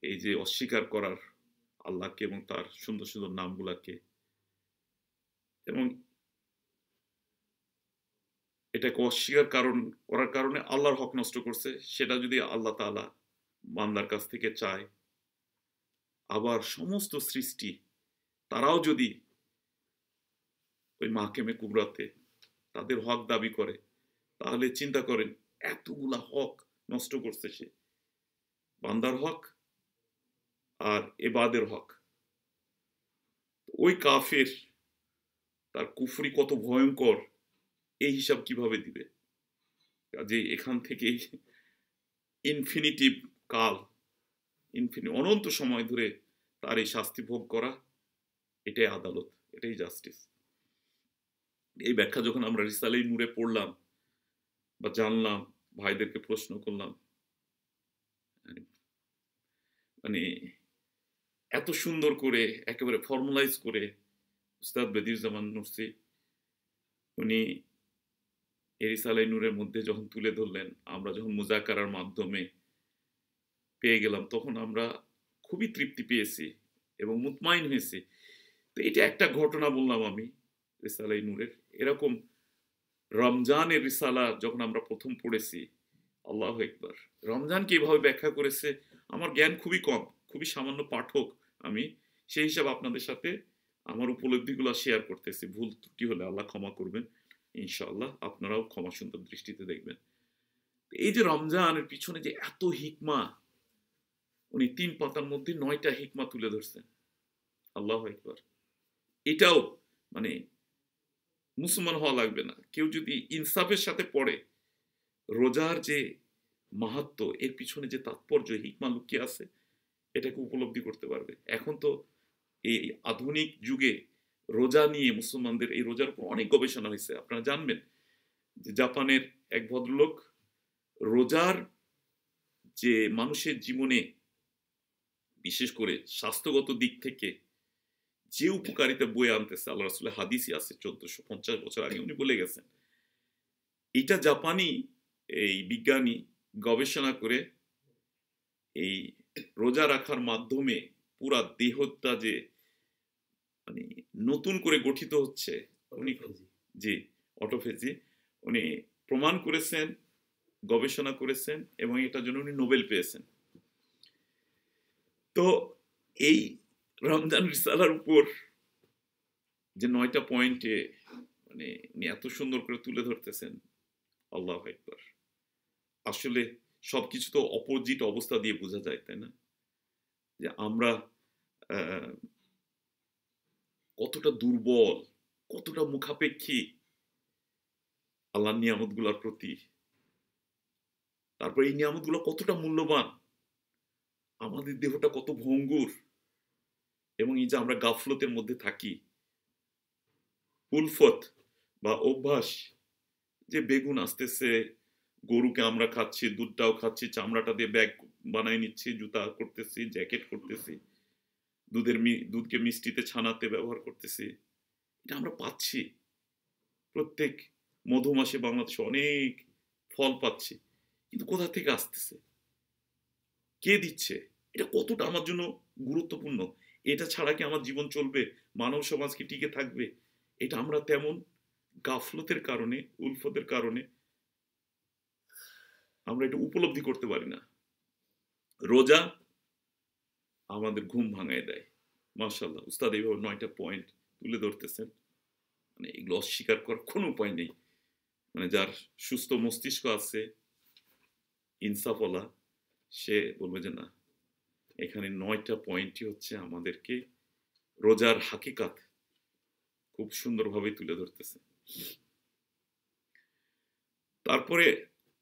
এই যে অস্বীকার করার আল্লাহকে এবং তার সুন্দর সুন্দর নামগুলাকে, এবং এটাকে অস্বীকার করার কারণে আল্লাহর হক নষ্ট করছে, সেটা যদি আল্লাহ তাআলা বান্দার কাছ থেকে চায়, আবার সমস্ত সৃষ্টি তারাও যদি ওই মাহকেমে কুবরাতে তাদের হক দাবি করে, তাহলে চিন্তা করেন এতগুলা হক নষ্ট করছে সে, বান্দার হক আর এবাদের হক। ওই কাফের তার কুফরি কত ভয়ঙ্কর, এই হিসাব কিভাবে দিবে? কাজে এখান থেকে ইনফিনিটিভ কাল, অনন্ত সময় ধরে তার এই শাস্তি ভোগ করা, এটাই আদালত, এটাই জাস্টিস। এই ব্যাখ্যা যখন আমরা রিসালে নূরে পড়লাম বা জানলাম, ভাইদেরকে প্রশ্ন করলাম, মানে এত সুন্দর করে একেবারে ফর্মালাইজ করে উস্তাদ বেদিউজ্জামান নুরসি উনি রিসালে নূরের মধ্যে যখন তুলে ধরলেন, আমরা যখন মুজাকারার মাধ্যমে পেয়ে গেলাম, তখন আমরা খুবই তৃপ্তি পেয়েছি এবং মুতমাইন হয়েছি। তো এটা একটা ঘটনা বললাম আমি রিসালে নূরের। এরকম রমজানের রিসালা যখন আমরা প্রথম পড়েছি, আল্লাহু আকবার, রমজানকে এভাবে ব্যাখ্যা করেছে। আমার জ্ঞান খুবই কম, খুবই সামান্য পাঠক আমি, সেই হিসাবে আপনাদের সাথে আমার উপলব্ধিগুলো শেয়ার করতেছি। ভুল ত্রুটি হলে আল্লাহ ক্ষমা করবেন, ইনশাআল্লাহ আপনারাও ক্ষমা সুন্দর দৃষ্টিতে দেখবেন। এই যে রমজানের পিছনে যে এত হিকমা, উনি 3 পাতার মধ্যে 9টা হিকমা তুলে ধরছেন। আল্লাহু আকবার। এটাও মানে মুসলমান হওয়া লাগবে না, কেউ যদি ইনসাফের সাথে পড়ে রোজার যে মাহাত্ম, এর পিছনে যে তাৎপর্য, হিকমা লুকিয়ে আছে, এটাকে উপলব্ধি করতে পারবে। এখন তো এই আধুনিক যুগে রোজা নিয়ে মুসলমানদের, এই রোজার উপর অনেক গবেষণা হয়েছে। আপনারা জানবেন যে জাপানের এক ভদ্রলোক রোজার যে মানুষের জীবনে বিশেষ করে স্বাস্থ্যগত দিক থেকে যে উপকারিতা বয়ে আনতেছে, আল্লাহ রাসূলের হাদিসই আছে 1450 বছর আগে উনি বলে গেছেন। এটা জাপানি এই বিজ্ঞানী গবেষণা করে এই রোজা রাখার মাধ্যমে পুরা দেহটা যে মানে নতুন করে গঠিত হচ্ছে, উনি জি অটোফেজি উনি প্রমাণ করেছেন, গবেষণা করেছেন এবং এটার জন্য উনি নোবেল পেয়েছেন। তো এই রমজান রিসালার উপর যে 9টা পয়েন্টে মানে উনি এত সুন্দর করে তুলে ধরতেছেন, আল্লাহু আকবার। আসলে সবকিছু তো অপোজিট অবস্থা দিয়ে বোঝা যায়, তাই না? যে আমরা কতটা দুর্বল, কতটা মুখাপেক্ষী আল্লাহর নিয়ামতগুলোর প্রতি। তারপর এই নিয়ামতগুলো কতটা মূল্যবান, আমাদের দেহটা কত ভঙ্গুর, এবং এই যে আমরা গাফলতের মধ্যে থাকি, উলফত বা অভ্যাস, যে বেগুন আসতেছে, গরুকে আমরা খাচ্ছি, দুধটাও খাচ্ছি, চামড়াটা দিয়ে ব্যাগ বানাই নিচ্ছি, জুতা করতেছি, জ্যাকেট করতেছি, দুধকে মিষ্টিতে ছানাতে ব্যবহার করতেছি, এটা আমরা পাচ্ছি। প্রত্যেক মধুমাসে বাংলাদেশে অনেক ফল পাচ্ছি, কিন্তু কোথা থেকে আসতেছে, কে দিচ্ছে, এটা কতটা আমার জন্য গুরুত্বপূর্ণ, এটা ছাড়া কি আমার জীবন চলবে, মানব সমাজ কি টিকে থাকবে, এটা আমরা তেমন গাফলতের কারণে, উলফতের কারণে আমরা এটা উপলব্ধি করতে পারি না। রোজা আমাদের ঘুম ভাঙায় দেয়। মাশাআল্লাহ, উস্তাদ এইভাবে 9টা পয়েন্ট তুলে ধরতেছেন, মানে এগুলো অস্বীকার করার কোনো উপায় নেই। মানে যার সুস্থ মস্তিষ্ক আছে, ইনসাফওয়ালা, সে বলবে যে না, এখানে 9টা পয়েন্টই হচ্ছে আমাদেরকে রোজার হাকিকাত খুব সুন্দরভাবে তুলে ধরতেছে। তারপরে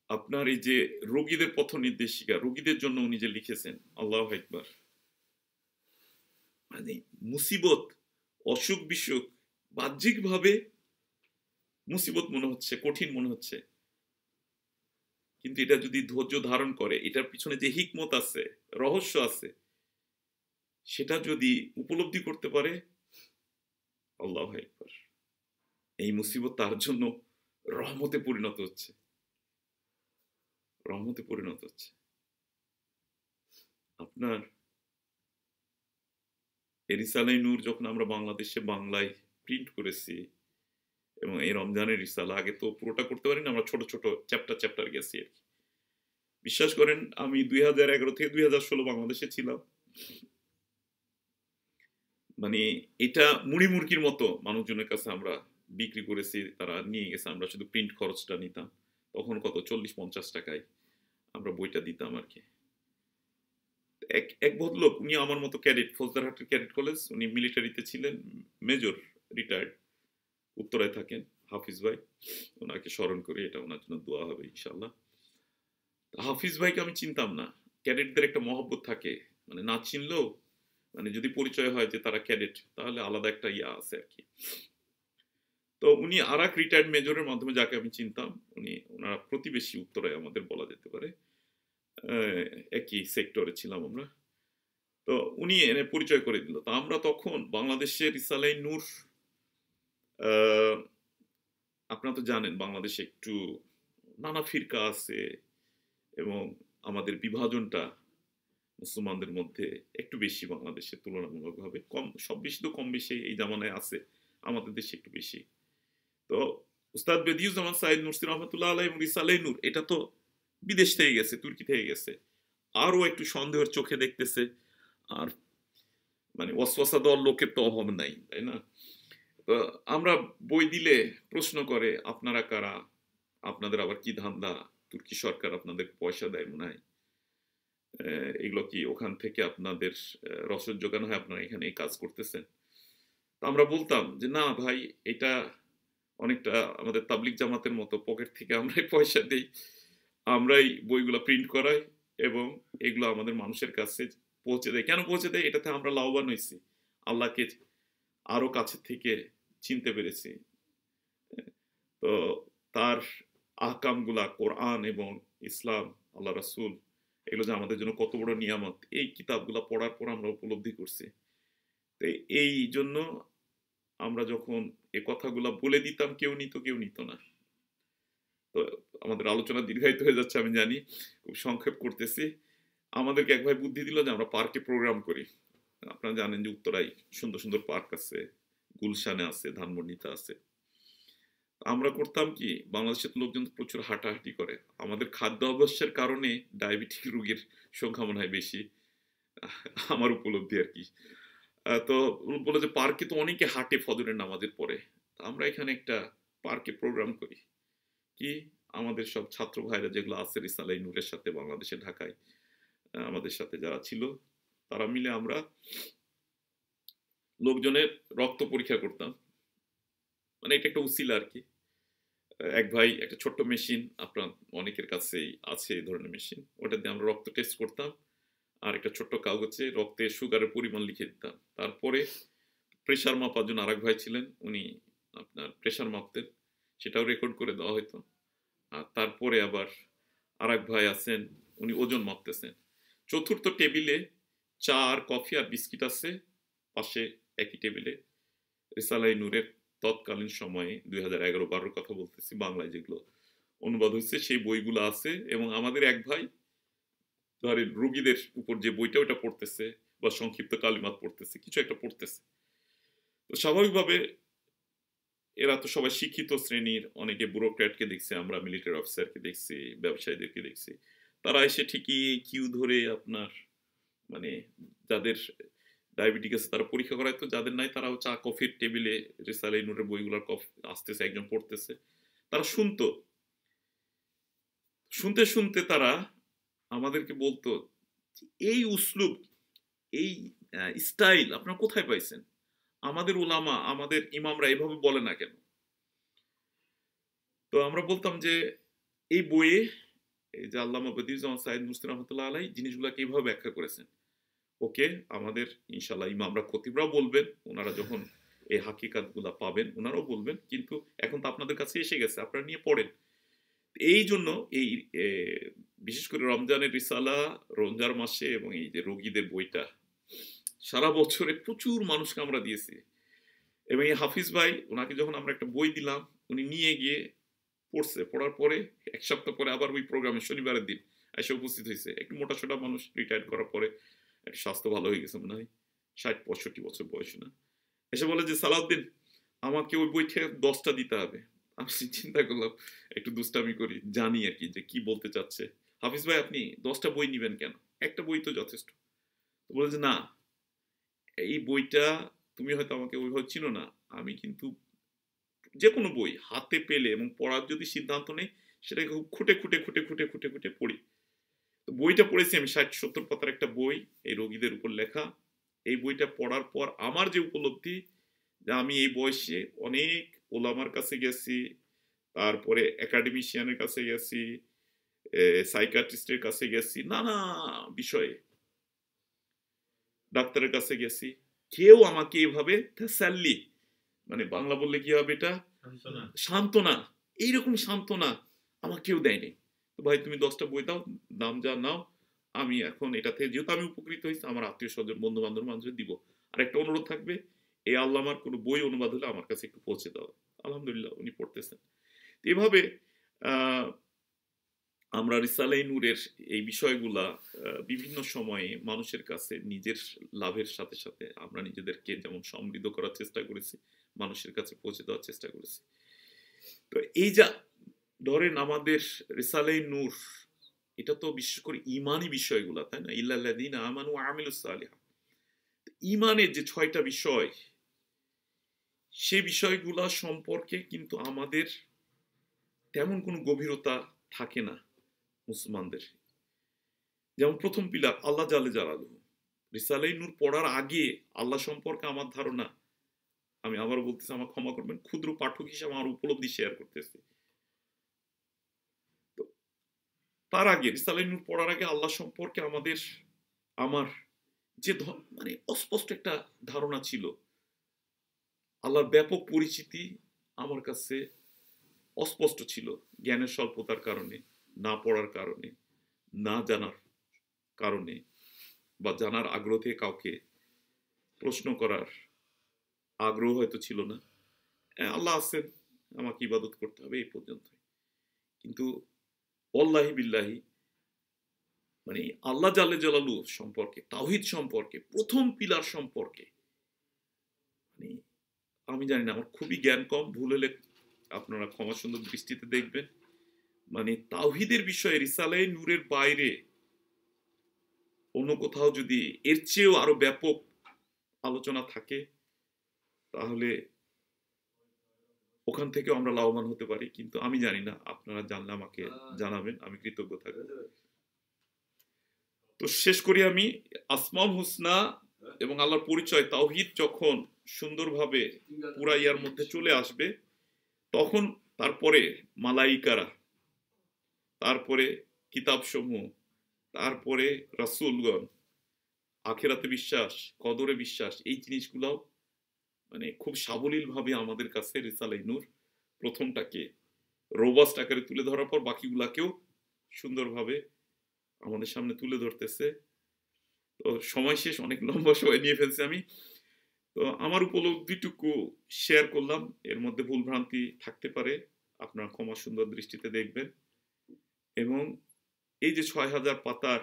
আপনার এই যে রোগীদের পথ নির্দেশিকা, রোগীদের জন্য উনি যে লিখেছেন, আল্লাহু আকবার, মানে মুসিবত, অসুখ বিসুখ বাহ্যিকভাবে মুসিবত মনে হচ্ছে, কঠিন মনে হচ্ছে, কিন্তু এটা যদি ধৈর্য ধারণ করে, এটার পিছনে যে হিকমত আছে, রহস্য আছে, সেটা যদি উপলব্ধি করতে পারে, আল্লাহু আকবার, এই মুসিবত তার জন্য রহমতে পরিণত হচ্ছে, রহমতে পরিণত হচ্ছে। আপনার রিসালাই নূর যখন আমরা বাংলাদেশে বাংলায় প্রিন্ট করেছি, এবং এই রমজানের রিসালা, আগে তো পুরোটা করতে পারিনি, আমরা ছোট ছোট চ্যাপ্টার চ্যাপ্টার গেছি আর কি। বিশ্বাস করেন আমি 2011 থেকে 2016 বাংলাদেশে ছিলাম, মানে এটা মুড়ি মুরগির মতো মানুষজনের কাছে আমরা বিক্রি করেছি, তারা নিয়ে গেছে, আমরা শুধু প্রিন্ট খরচটা নিতাম। তখন কত 40-50 টাকায় আমরা বইটা দিতাম আর কি। এক এক ভদ্রলোক, উনি আমার মতো ক্যাডেট, ফৌজদারহাটের ক্যাডেট কলেজ, উনি মিলিটারিতে ছিলেন, মেজর, রিটায়ার্ড, উত্তরায় থাকেন, হাফিজ ভাই। ওনাকে স্মরণ করি, এটা ওনার জন্য দোয়া হবে ইনশাল্লাহ। হাফিজ ভাইকে আমি চিনতাম না। ক্যাডেটদের একটা মহব্বত থাকে, মানে না চিনলেও মানে যদি পরিচয় হয় যে তারা ক্যাডেট, তাহলে আলাদা একটা ইয়া আছে আর কি। তো উনি আর এক রিটায়ার্ড মেজরের মাধ্যমে যাকে আমি চিনতাম, উনি ওনারা প্রতিবেশী, উত্তরায় আমাদের বলা যেতে পারে, একই সেক্টরে ছিলাম আমরা। তো উনি এনে পরিচয় করে দিল। তো আমরা তখন বাংলাদেশের রিসালাই নূর, আহ, আপনারা তো জানেন বাংলাদেশে একটু নানা ফিরকা আছে এবং আমাদের বিভাজনটা মুসলমানদের মধ্যে একটু বেশি বাংলাদেশে তুলনামূলকভাবে। কম, সব বেশি তো কম বেশি এই জামানায় আছে, আমাদের দেশে একটু বেশি। তো উস্তাদ বেদিউজ্জামান সাইদ নুরসি রহমতুল্লাহ আলাইহি এবং রিসালাই নূর, এটা তো বিদেশ থেকে গেছে, তুর্কি থেকে গেছে, আরো একটু সন্দেহের চোখে দেখতেছে। আর মানে ওয়াসওয়াসা দেওয়ার লোকের তো অভাব নাই, তাই না? তো আমরা বই দিলে প্রশ্ন করে, আপনারা কারা, আপনাদের আবার কি ধান্দা, তুর্কি সরকার আপনাদের পয়সা দেয় মনে হয়, এগুলো কি ওখান থেকে আপনাদের রসদ যোগানো হয়, আপনারা এখানে এই কাজ করতেছেন? তো আমরা বলতাম যে না ভাই, এটা অনেকটা আমাদের তাবলিগ জামাতের মতো, পকেট থেকে আমরাই পয়সা দিই, আমরাই বইগুলো প্রিন্ট করাই এবং এগুলো আমাদের মানুষের কাছে পৌঁছে দেয়। কেন পৌঁছে দেয়? এটাতে আমরা লাভবান হয়েছি, আল্লাহকে আরো কাছে থেকে চিনতে পেরেছি। তো তার আহকামগুলা, কোরআন এবং ইসলাম, আল্লাহ রাসূল, এগুলো যে আমাদের জন্য কত বড় নিয়ামত, এই কিতাবগুলা পড়ার পর আমরা উপলব্ধি করছি। তো এই জন্য আমরা যখন এই কথাগুলা বলে দিতাম, কেউ নিত কেউ নিত না। তো আমাদের আলোচনা দীর্ঘায়িত হয়ে যাচ্ছে আমি জানি, খুব সংক্ষেপ করতেছি। আমাদেরকে এক ভাই বুদ্ধি দিল যে আমরা পার্কে প্রোগ্রাম করি। আপনারা জানেন যে উত্তরায় সুন্দর সুন্দর পার্ক আছে, গুলশানে আছে, ধানমন্ডিতে আছে। আমরা করতাম কি, বাংলাদেশের লোকজন তো প্রচুর হাঁটাহাঁটি করে, আমাদের খাদ্য অভ্যাসের কারণে ডায়াবেটিক রোগীর সংখ্যা মনে হয় বেশি, আমার উপলব্ধি আর কি। তো বলে যে পার্কে তো অনেকে হাঁটে ফজরের নামাজের পরে, আমরা এখানে একটা পার্কে প্রোগ্রাম করি। কি, আমাদের সব ছাত্র ভাইরা যেগুলো আছে রিসালাই নূরের সাথে বাংলাদেশে, ঢাকায় আমাদের সাথে যারা ছিল, তারা মিলে আমরা লোকজনের রক্ত পরীক্ষা করতাম। মানে এটা একটা উছিলা আর কি। এক ভাই একটা ছোট্ট মেশিন, আপনার অনেকের কাছেই আছে এই ধরনের মেশিন, ওটা দিয়ে আমরা রক্ত টেস্ট করতাম। আর একটা ছোট্ট কাগজে রক্তে সুগারের পরিমাণ লিখে দিতাম। তারপরে প্রেশার মাপার জন্য আরেক ভাই ছিলেন, উনি আপনার প্রেশার মাপতেন, সেটাও রেকর্ড করে দেওয়া হতো। আর তারপরে আবার আরেক ভাই আছেন, উনি ওজন মাপতেছেন। চতুর্থ টেবিলে চা আর কফি আর বিস্কিট আছে, পাশে একই টেবিলে রিসালাই নূরের তৎকালীন সময়ে 2011-12 কথা বলতেছি, বাংলায় যেগুলো অনুবাদ হয়েছে সেই বইগুলো আছে। এবং আমাদের এক ভাই ধরেন রোগীদের উপর যে বইটা ওটা পড়তেছে, বা সংক্ষিপ্ত কালিমাত পড়তেছে, কিছু একটা পড়তেছে। তো স্বাভাবিকভাবে এরা তো সবাই শিক্ষিত শ্রেণীর, অনেকে ব্যুরোক্র্যাটকে দেখছি, আমরা মিলিটারি অফিসারকে দেখছি, ব্যবসায়ীদেরকে দেখছি, তারা এসে ঠিকই কিউ ধরে আপনার মানে যাদের ডায়াবেটিক আছে তারা পরীক্ষা করায়, তো যাদের নাই তারাও চা কফির টেবিলে রিসালাই নূরের বইগুলোর কফি আসতেছে, একজন পড়তেছে, তারা শুনতো। শুনতে শুনতে তারা আমাদেরকে বলতো, এই উসলুব, এই স্টাইল আপনারা কোথায় পাইছেন? আমাদের উলামা, আমাদের ইমামরা এভাবে বলে না কেন? তো আমরা বলতাম যে এই বইয়ে এই যে আল্লামা বদিউজ্জামান সাইদ নুরসি রহমতুল্লাহ আলাই জিনিসগুলোকে এইভাবে ব্যাখ্যা করেছেন। ওকে, আমাদের ইনশাল্লাহ ইমামরা খতিবরাও বলবেন, ওনারা যখন এই হাকিকাতগুলা পাবেন ওনারাও বলবেন, কিন্তু এখন তো আপনাদের কাছে এসে গেছে, আপনারা নিয়ে পড়েন। এই জন্য এই বিশেষ করে রমজানের রিসালা, রমজান মাসে এবং এই যে রোগীদের বইটা সারা বছরে প্রচুর মানুষকে আমরা দিয়েছি। এবং এই হাফিজ ভাই, ওনাকে যখন আমরা একটা বই দিলাম, উনি নিয়ে গিয়ে পড়ছে, পড়ার পরে এক সপ্তাহ পরে আবার ওই প্রোগ্রামে শনিবারের দিন এসে উপস্থিত হয়েছে। একটু মোটাসোটা মানুষ, রিটায়ার করার পরে একটু স্বাস্থ্য ভালো হয়ে গেছে মনে হয়, 60-65 বছর বয়স না, এসে বলে যে সালাউদ্দিন, আমাকে ওই বই থেকে 10টা দিতে হবে। আমি চিন্তা করলাম, একটু দুষ্টামি করি, জানি আর কি যে কি বলতে চাচ্ছে। হাফিজ ভাই, আপনি 10টা বই নিবেন কেন, একটা বই তো যথেষ্ট। তো বলে যে না, এই বইটা তুমি হয়তো আমাকে ওইভাবে চিনো না, আমি কিন্তু যে কোনো বই হাতে পেলে এবং পড়ার যদি সিদ্ধান্ত নেই সেটাকে খুব খুঁটে খুঁটে খুঁটে খুঁটে খুঁটে খুঁটে পড়ি। তো বইটা পড়েছি আমি 60-70 পাতার একটা বই, এই রোগীদের উপর লেখা। এই বইটা পড়ার পর আমার যে উপলব্ধি, যে আমি এই বয়সে অনেক ওলামার কাছে গেছি, তারপরে একাডেমিশিয়ানের কাছে গেছি, সাইকিয়াট্রিস্টের কাছে গেছি, নানা বিষয়ে ডাক্তারের কাছে গেছি, কেউ আমাকে এভাবে তাসাল্লি, মানে বাংলা বললে কি হবে এটা, সান্ত্বনা, এইরকম সান্ত্বনা আমাকে কেউ দেয়নি। তো ভাই তুমি 10টা বই দাও, দাম যা নাও, আমি এখন এটা থেকে যেহেতু আমি উপকৃত হয়েছি, আমার আত্মীয় স্বজন বন্ধু বান্ধব মানুষের দিব। আর একটা অনুরোধ থাকবে, এই আল্লামার কোনো বই অনুবাদ হলে আমার কাছে একটু পৌঁছে দাও। আলহামদুলিল্লাহ উনি পড়তেছেন। এভাবে আহ আমরা রিসালাই নূরের এই বিষয়গুলা বিভিন্ন সময়ে মানুষের কাছে নিজের লাভের সাথে সাথে আমরা নিজেদেরকে যেমন সমৃদ্ধ করার চেষ্টা করেছি, মানুষের কাছে পৌঁছে দেওয়ার চেষ্টা করেছি। তো এই যা ধরেন আমাদের রিসালাই নূর, এটা তো বিশেষ করে ইমানি বিষয়গুলা, তাই না, ইল্লাল্লাযীনা আমানু ওয়া আমিলুস সালিহাত, ইমানের যে 6টা বিষয়, সে বিষয়গুলা সম্পর্কে কিন্তু আমাদের তেমন কোনো গভীরতা থাকে না মুসলমানদের। যেমন প্রথম পিলার আল্লাহ জালে জালালুহু, রিসালাই নূর পড়ার আগে আল্লাহ সম্পর্কে আমার ধারণা, আমি আবারও বলতেছি, আমার ক্ষমা করবেন, ক্ষুদ্র পাঠক হিসেবে আমার উপলব্ধি শেয়ার করতেছি। তো তার আগে রিসালাই নূর পড়ার আগে আল্লাহ সম্পর্কে আমার যে মানে অস্পষ্ট একটা ধারণা ছিল, আল্লাহর ব্যাপক পরিচিতি আমার কাছে অস্পষ্ট ছিল, জ্ঞানের স্বল্পতার কারণে, না পড়ার কারণে, না জানার কারণে, বা জানার আগ্রহ থেকে কাউকে প্রশ্ন করার আগ্রহ হয়তো ছিল না। আল্লাহ আছেন, আমাকে ইবাদত করতে হবে, এই পর্যন্ত। কিন্তু ওয়াল্লাহি বিল্লাহি, মানে আল্লাহ জাল্লে জালালু সম্পর্কে, তাওহীদ সম্পর্কে, প্রথম পিলার সম্পর্কে, মানে আমি জানি না, আমার খুবই জ্ঞান কম, ভুল হলে আপনারা ক্ষমা সুন্দর দৃষ্টিতে দেখবেন। মানে তাওহীদের বিষয়ে রিসালাই নূরের বাইরে অন্য কোথাও যদি এর চেয়েও আরো ব্যাপক আলোচনা থাকে, তাহলে ওখান থেকেও আমরা লাভবান হতে পারি। কিন্তু আমি জানি না, আপনারা জানলে আমাকে জানাবেন, আমি কৃতজ্ঞ থাকবো। তো শেষ করি আমি, আসমাউল হুসনা এবং আল্লাহর পরিচয়, তাওহীদ যখন সুন্দরভাবে পুরা ইয়ার মধ্যে চলে আসবে, তখন তারপরে মালাইকারা, তারপরে কিতাবসমূহ, তারপরে রাসূলগণ, আখিরাতে বিশ্বাস, কদরে বিশ্বাস, এই জিনিসগুলোও মানে খুব সাবলীলভাবে আমাদের কাছে রিসালাই নূর প্রথমটাকে রোবাস্ট আকারে তুলে ধরার পর বাকিগুলাকেও সুন্দরভাবে আমাদের সামনে তুলে ধরতেছে। তো সময় শেষ, অনেক লম্বা সময় নিয়ে ফেলছি আমি। তো আমার উপলব্ধিটুকু শেয়ার করলাম, এর মধ্যে ভুল ভ্রান্তি থাকতে পারে, আপনারা ক্ষমা সুন্দর দৃষ্টিতে দেখবেন। এবং এই যে 6000 পাতার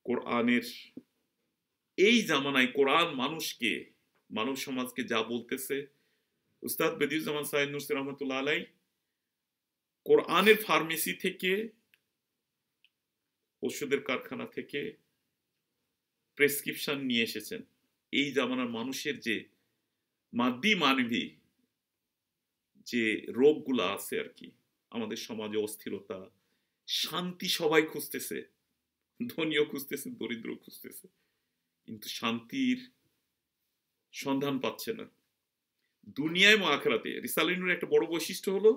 কোরআনের এই জামানায় কোরআন মানুষকে, মানব সমাজকে যা বলতেছে, উস্তাদ বেদিউজ্জামান সাইদ নুরসি রহমতুল্লাহ আলাই কোরআনের ফার্মেসি থেকে, ওষুধের কারখানা থেকে প্রেসক্রিপশন নিয়ে এসেছেন। এই জামানার মানুষের যে মাদ্দি মানবী যে রোগগুলা আছে আর কি, আমাদের সমাজে অস্থিরতা, শান্তি সবাই খুঁজতেছে, ধনীও খুঁজতেছে, দরিদ্র খুঁজতেছে, কিন্তু শান্তির সন্ধান পাচ্ছে না দুনিয়ায় এবং আখেরাতে। রিসালাই নূরের একটা বড় বৈশিষ্ট্য হলো,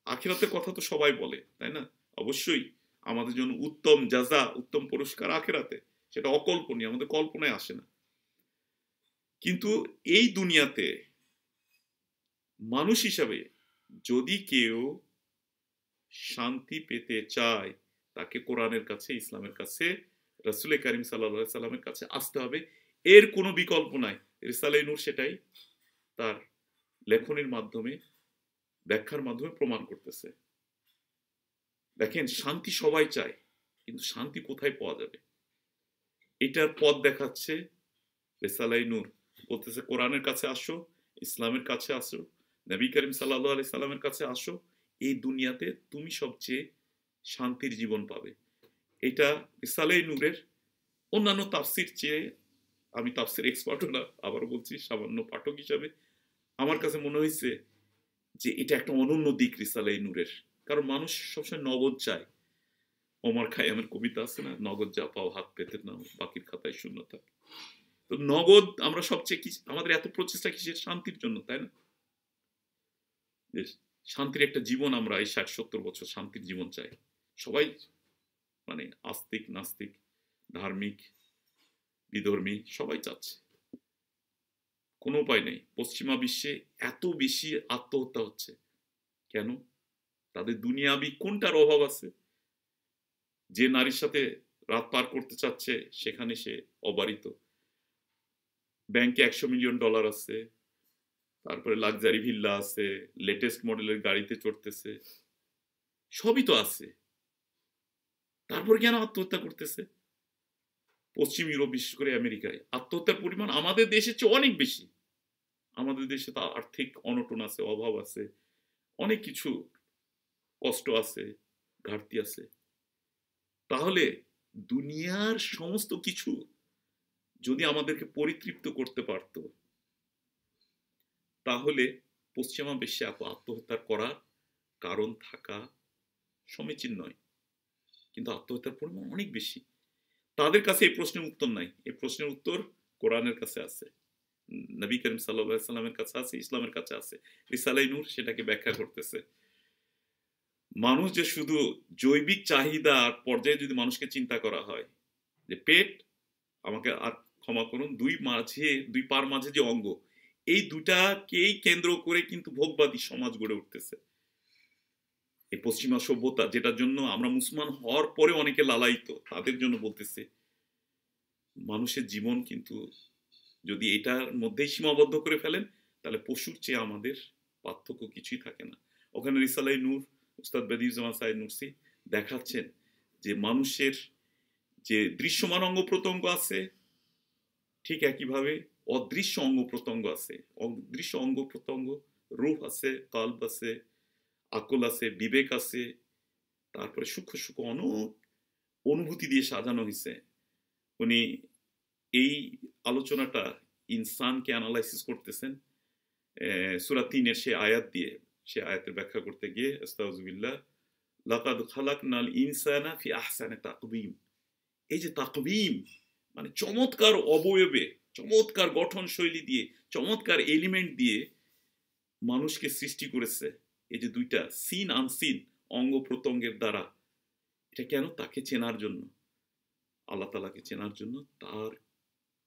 আখেরাতের কথা তো সবাই বলে, তাই না, অবশ্যই আমাদের জন্য উত্তম জাযা, উত্তম পুরস্কার আখেরাতে, সেটা অকল্পনীয়, আমাদের কল্পনায় আসে না। কিন্তু এই দুনিয়াতে মানুষ হিসাবে যদি কেউ শান্তি পেতে চায়, তাকে কোরআনের কাছে, ইসলামের কাছে, রাসূল করিম সাল্লাল্লাহু আলাইহি সাল্লামের কাছে আসতে হবে, এর কোনো বিকল্প নাই। রিসালাই নূর সেটাই তার লেখনের মাধ্যমে, ব্যাখ্যার মাধ্যমে প্রমাণ করতেছে। দেখেন, শান্তি সবাই চায়, কিন্তু শান্তি কোথায় পাওয়া যাবে, এটার পথ দেখাচ্ছে রিসালাই নূর। বলতেছে কোরআনের কাছে আসো, ইসলামের কাছে আসো, নবী করিম সাল্লাল্লাহু আলাইহি সাল্লামের কাছে আসো, এই দুনিয়াতে তুমি সবচেয়ে শান্তির জীবন পাবে। এটা রিসালাই নূরের অন্যান্য তাফসির চেয়ে আমি তাফসীর এক্সপার্টও না, আবার বলছি সামান্য পাঠক হিসাবে আমার কাছে মনে হয়েছে যে এটা একটা অনন্য দিক রিসালা এই নূরের। কারণ মানুষ সবসময় নগদ চায়। ওমর খাইয়ামের কবিতা আছে না, নগদ যা পাও হাত পেতে নাও, বাকির খাতায় শূন্যতা। তো নগদ আমরা সবচেয়ে কি, আমাদের এত প্রচেষ্টা কিসের? শান্তির জন্য, তাই না? যে শান্তির একটা জীবন, আমরা এই ৬০-৭০ বছর শান্তির জীবন চাই সবাই, মানে আস্তিক নাস্তিক ধার্মিক বিধর্মী সবাই চাচ্ছে। কোনো উপায় নেই। পশ্চিমা বিশ্বে এত বেশি আত্মহত্যা হচ্ছে কেন? তাদের দুনিয়াবি কোনটার অভাব আছে? যে নারীর সাথে রাত পার করতে চাচ্ছে সেখানে সে অবারিত, ব্যাংকে $১০০ মিলিয়ন আছে, তারপরে লাক্সারি ভিল্লা আছে, লেটেস্ট মডেলের গাড়িতে চড়তেছে, সবই তো আছে, তারপর কেন আত্মহত্যা করতেছে? পশ্চিম ইউরোপ বিশেষ করে আমেরিকায় আত্মহত্যার পরিমাণ আমাদের দেশের চেয়ে অনেক বেশি। আমাদের দেশে তো আর্থিক অনটন আছে, অভাব আছে, অনেক কিছু কষ্ট আছে, ঘাটতি আছে। তাহলে দুনিয়ার সমস্ত কিছু যদি আমাদেরকে পরিতৃপ্ত করতে পারত, তাহলে পশ্চিমা বিশ্বে এত আত্মহত্যা করার কারণ থাকা সমীচীন নয়। কিন্তু আত্মহত্যার পরিমাণ অনেক বেশি। তাদের কাছে এই প্রশ্নের উত্তর নাই। এই প্রশ্নের উত্তর কোরআনের কাছে আছে, নবী করিম সাল্লাল্লাহু আলাইহি সাল্লামের কাছে আছে, ইসলামের কাছে আছে। রিসালাই নূর সেটাকে ব্যাখ্যা করতেছে। মানুষ যে শুধু জৈবিক চাহিদার পর্যায়ে যদি মানুষকে চিন্তা করা হয়, যে পেট, আমাকে আর ক্ষমা করুন, দুই পার মাঝে যে অঙ্গ, এই দুটাকেই কেন্দ্র করে কিন্তু ভোগবাদী সমাজ গড়ে উঠতেছে। এই পশ্চিমা সভ্যতা, যেটার জন্য আমরা মুসলমান হওয়ার পরে অনেকে লালায়িত, তাদের জন্য বলতেছে মানুষের জীবন কিন্তু যদি এটার মধ্যেই সীমাবদ্ধ করে ফেলেন, তাহলে পশুর চেয়ে আমাদের পার্থক্য কিছুই থাকে না। ওখানে রিসালাই নূর উস্তাদ বেদিউজ্জামান সাইদ নুরসি দেখাচ্ছেন যে মানুষের যে দৃশ্যমান অঙ্গ প্রত্যঙ্গ আছে, ঠিক একইভাবে অদৃশ্য অঙ্গ প্রত্যঙ্গ আছে। অদৃশ্য অঙ্গ প্রত্যঙ্গ, রূহ আছে, কাল্ব আছে, আকল আছে, বিবেক আছে, তারপরে সূক্ষ্ম সূক্ষ্ম অনেক অনুভূতি দিয়ে সাজানো হয়েছে। উনি এই আলোচনাটা ইনসানকে অ্যানালাইসিস করতেছেন সূরা ৩-এর সে আয়াত দিয়ে। সে আয়াতের ব্যাখ্যা করতে গিয়ে আস্তাগফিরুল্লাহ, লাকাদ খালাকনাল ইনসানা ফি আহসানি তাকবীম। এই যে তাকবীম মানে চমৎকার অবয়বে, চমৎকার গঠন শৈলী দিয়ে, চমৎকার এলিমেন্ট দিয়ে মানুষকে সৃষ্টি করেছে। এই যে দুইটা সিন আনসিন অঙ্গ প্রত্যঙ্গের দ্বারা, এটা কেন? তাকে চেনার জন্য, আল্লাহ তাআলাকে চেনার জন্য, তার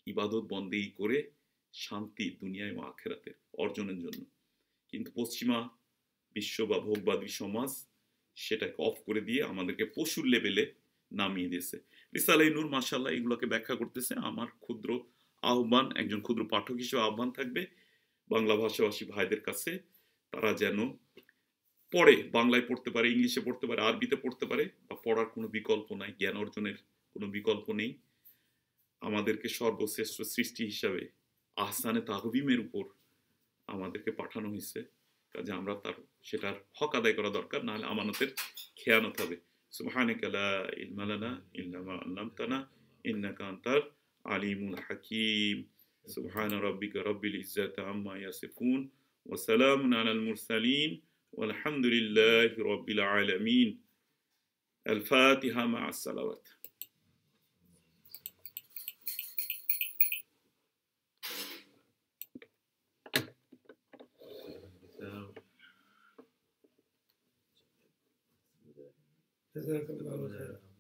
ইবাদত বন্দেগী করে শান্তি দুনিয়ায় এবং আখিরাতের অর্জনের জন্য। কিন্তু পশ্চিমা বিশ্ব বা ভোগবাদী সমাজ সেটাকে অফ করে দিয়ে আমাদেরকে পশুর লেভেলে নামিয়ে দিয়েছে। রিসালাই নূর মাশাআল্লাহ এগুলোকে ব্যাখ্যা করতেছে। আমার ক্ষুদ্র আহ্বান, একজন ক্ষুদ্র পাঠক হিসেবে আহ্বান থাকবে বাংলা ভাষাভাষী ভাইদের কাছে, তারা যেন পড়ে, বাংলায় পড়তে পারে, ইংলিশে পড়তে পারে, আরবিতে পড়তে পারে, বা পড়ার কোনো বিকল্প নাই, জ্ঞান অর্জনের কোনো বিকল্প নেই। আমাদেরকে সর্বশ্রেষ্ঠ সৃষ্টি হিসাবে আহসানে তাকবীমের উপর আমাদেরকে পাঠানো হয়েছে, কাজে আমরা তার সেটার হক আদায় করা দরকার, নাহলে আমানতের খেয়ানত হবে। সুবহানাকা লা ইলমা লানা ইল্লা মা আল্লামতানা ইন্নাকা আনতাল আলিমুল হাকীম। সুবহানা রাব্বিকা রাব্বিল ইজ্জাতি আম্মা ইয়াসিফুন ওয়া সালামুন আলাল মুরসালিন ওয়ালহামদুলিল্লাহি রাব্বিল আলামিন। আল ফাতিহা মা'আস সালাওয়াত। جزاك الله خيرا.